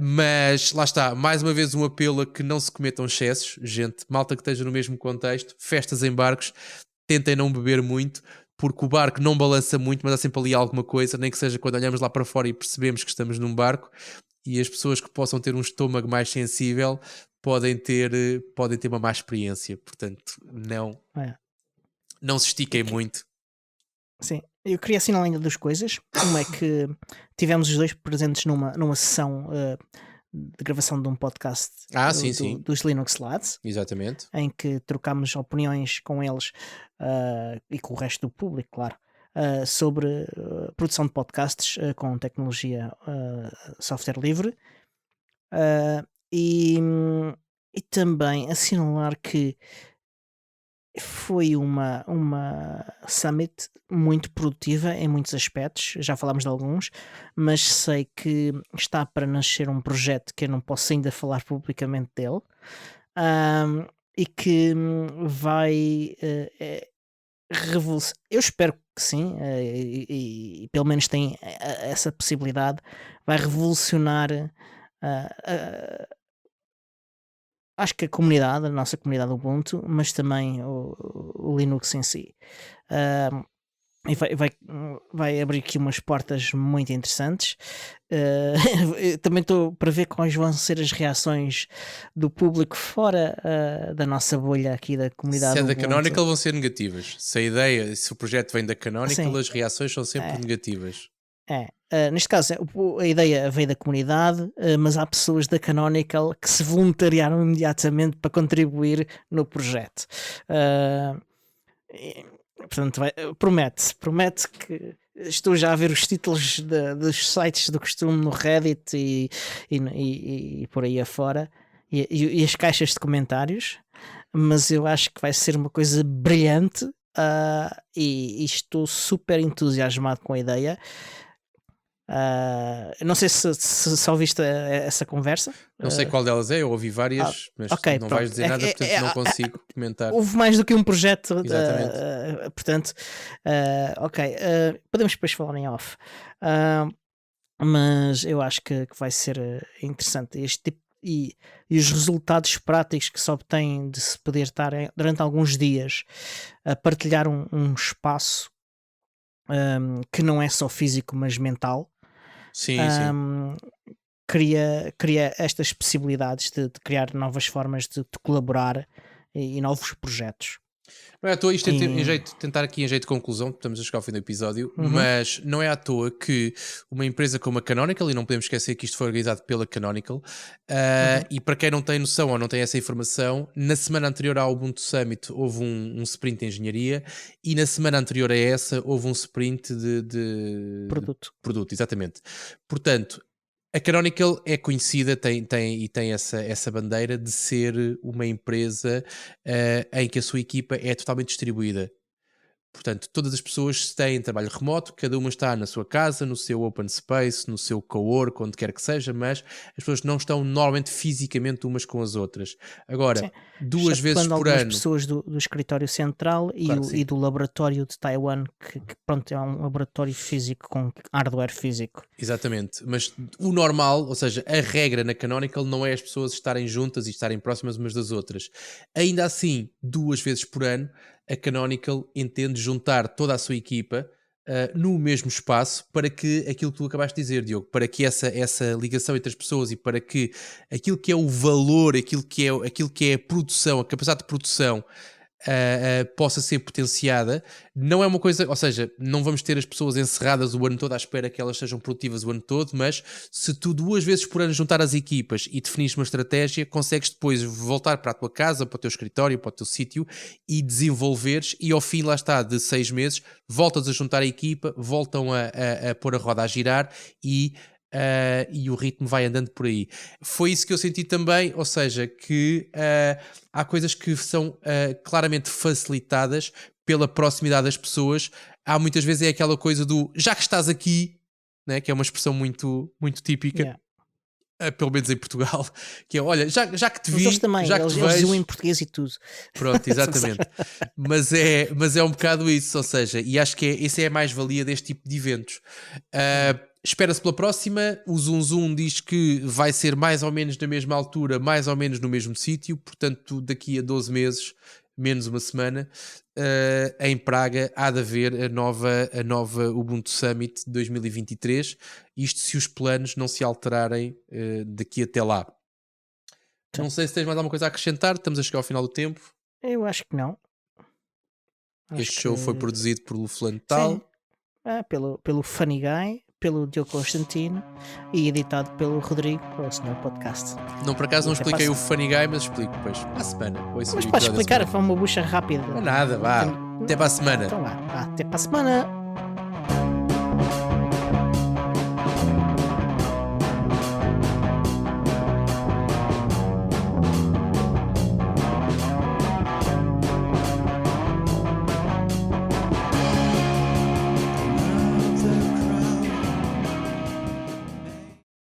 Mas lá está, mais uma vez um apelo a que não se cometam excessos. Gente, malta que esteja no mesmo contexto, festas em barcos, tentem não beber muito, porque o barco não balança muito, mas há sempre ali alguma coisa, nem que seja quando olhamos lá para fora e percebemos que estamos num barco. E as pessoas que possam ter um estômago mais sensível podem ter uma má experiência. Portanto, não se estiquem muito. Sim, eu queria assinalar ainda duas coisas. Uma é que tivemos os dois presentes numa sessão de gravação de um podcast sim. dos Linux Lads. Exatamente. Em que trocámos opiniões com eles e com o resto do público, claro, sobre produção de podcasts com tecnologia software livre. E também assinalar que foi uma summit muito produtiva em muitos aspectos, já falámos de alguns, mas sei que está para nascer um projeto que eu não posso ainda falar publicamente dele, e que vai revolucionar, eu espero que sim, e pelo menos tem essa possibilidade, vai revolucionar acho que a nossa comunidade Ubuntu, mas também o Linux em si. E vai abrir aqui umas portas muito interessantes. Também estou para ver quais vão ser as reações do público fora da nossa bolha aqui da comunidade. Se é da Ubuntu. Canonical vão ser negativas. Se o projeto vem da Canonical, as reações são sempre negativas. Neste caso a ideia veio da comunidade, mas há pessoas da Canonical que se voluntariaram imediatamente para contribuir no projeto. Portanto, promete que estou já a ver os títulos dos sites do costume no Reddit e por aí afora, e as caixas de comentários, mas eu acho que vai ser uma coisa brilhante, e estou super entusiasmado com a ideia. Não sei se ouviste essa conversa. Não sei qual delas é, eu ouvi várias, mas ok, não pronto. vais dizer nada, portanto não consigo comentar. Houve mais do que um projeto, Exatamente. portanto, ok, podemos depois falar em off. Mas eu acho que vai ser interessante este tipo e os resultados práticos que se obtêm de se poder estar durante alguns dias a partilhar um espaço que não é só físico mas mental. Sim, sim. Cria estas possibilidades de criar novas formas de colaborar e novos projetos. Não é à toa, isto é tentar aqui em jeito de conclusão, estamos a chegar ao fim do episódio, mas não é à toa que uma empresa como a Canonical, e não podemos esquecer que isto foi organizado pela Canonical, e para quem não tem noção ou não tem essa informação, na semana anterior ao Ubuntu Summit houve um sprint de engenharia e na semana anterior a essa houve um sprint de produto, exatamente. Portanto, a Canonical é conhecida tem essa bandeira de ser uma empresa em que a sua equipa é totalmente distribuída. Portanto, todas as pessoas têm trabalho remoto, cada uma está na sua casa, no seu open space, no seu co-work, onde quer que seja, mas as pessoas não estão normalmente fisicamente umas com as outras. Agora, sim, 2 vezes por algumas ano. pessoas do escritório central e do laboratório de Taiwan, que pronto, é um laboratório físico com hardware físico. Exatamente, mas o normal, ou seja, a regra na Canonical não é as pessoas estarem juntas e estarem próximas umas das outras. Ainda assim, 2 vezes por ano, a Canonical entende juntar toda a sua equipa no mesmo espaço para que aquilo que tu acabaste de dizer, Diogo, para que essa ligação entre as pessoas e para que aquilo que é o valor, aquilo que é a produção, a capacidade de produção possa ser potenciada. Não é uma coisa, ou seja, não vamos ter as pessoas encerradas o ano todo à espera que elas sejam produtivas o ano todo, mas se tu 2 vezes por ano juntar as equipas e definires uma estratégia, consegues depois voltar para a tua casa, para o teu escritório, para o teu sítio e desenvolveres, e ao fim, lá está, de 6 meses voltas a juntar a equipa, voltam a pôr a roda a girar e o ritmo vai andando por aí. Foi isso que eu senti também, ou seja, que há coisas que são claramente facilitadas pela proximidade das pessoas. Há muitas vezes é aquela coisa do já que estás aqui, né, que é uma expressão muito, muito típica, pelo menos em Portugal, que é olha, já que te vi, eles também, já que te eles vejo em português e tudo. Pronto, exatamente. mas é um bocado isso, ou seja, e acho que essa é a mais-valia deste tipo de eventos. Espera-se pela próxima. O Zoom Zoom diz que vai ser mais ou menos na mesma altura, mais ou menos no mesmo sítio, portanto daqui a 12 meses, menos uma semana, em Praga há de haver a nova Ubuntu Summit 2023, isto se os planos não se alterarem daqui até lá. Não sei se tens mais alguma coisa a acrescentar, estamos a chegar ao final do tempo. Eu acho que não. Este show foi produzido por Fulano Tal. Pelo Funny Guy, pelo Diogo Constantino e editado pelo Rodrigo, o Senhor Podcast. Não, por acaso não expliquei o Funny Guy, mas explico depois para a semana. Mas podes explicar, foi uma bucha rápida. Não é nada, vá. Até para a semana. Então vá, até para a semana.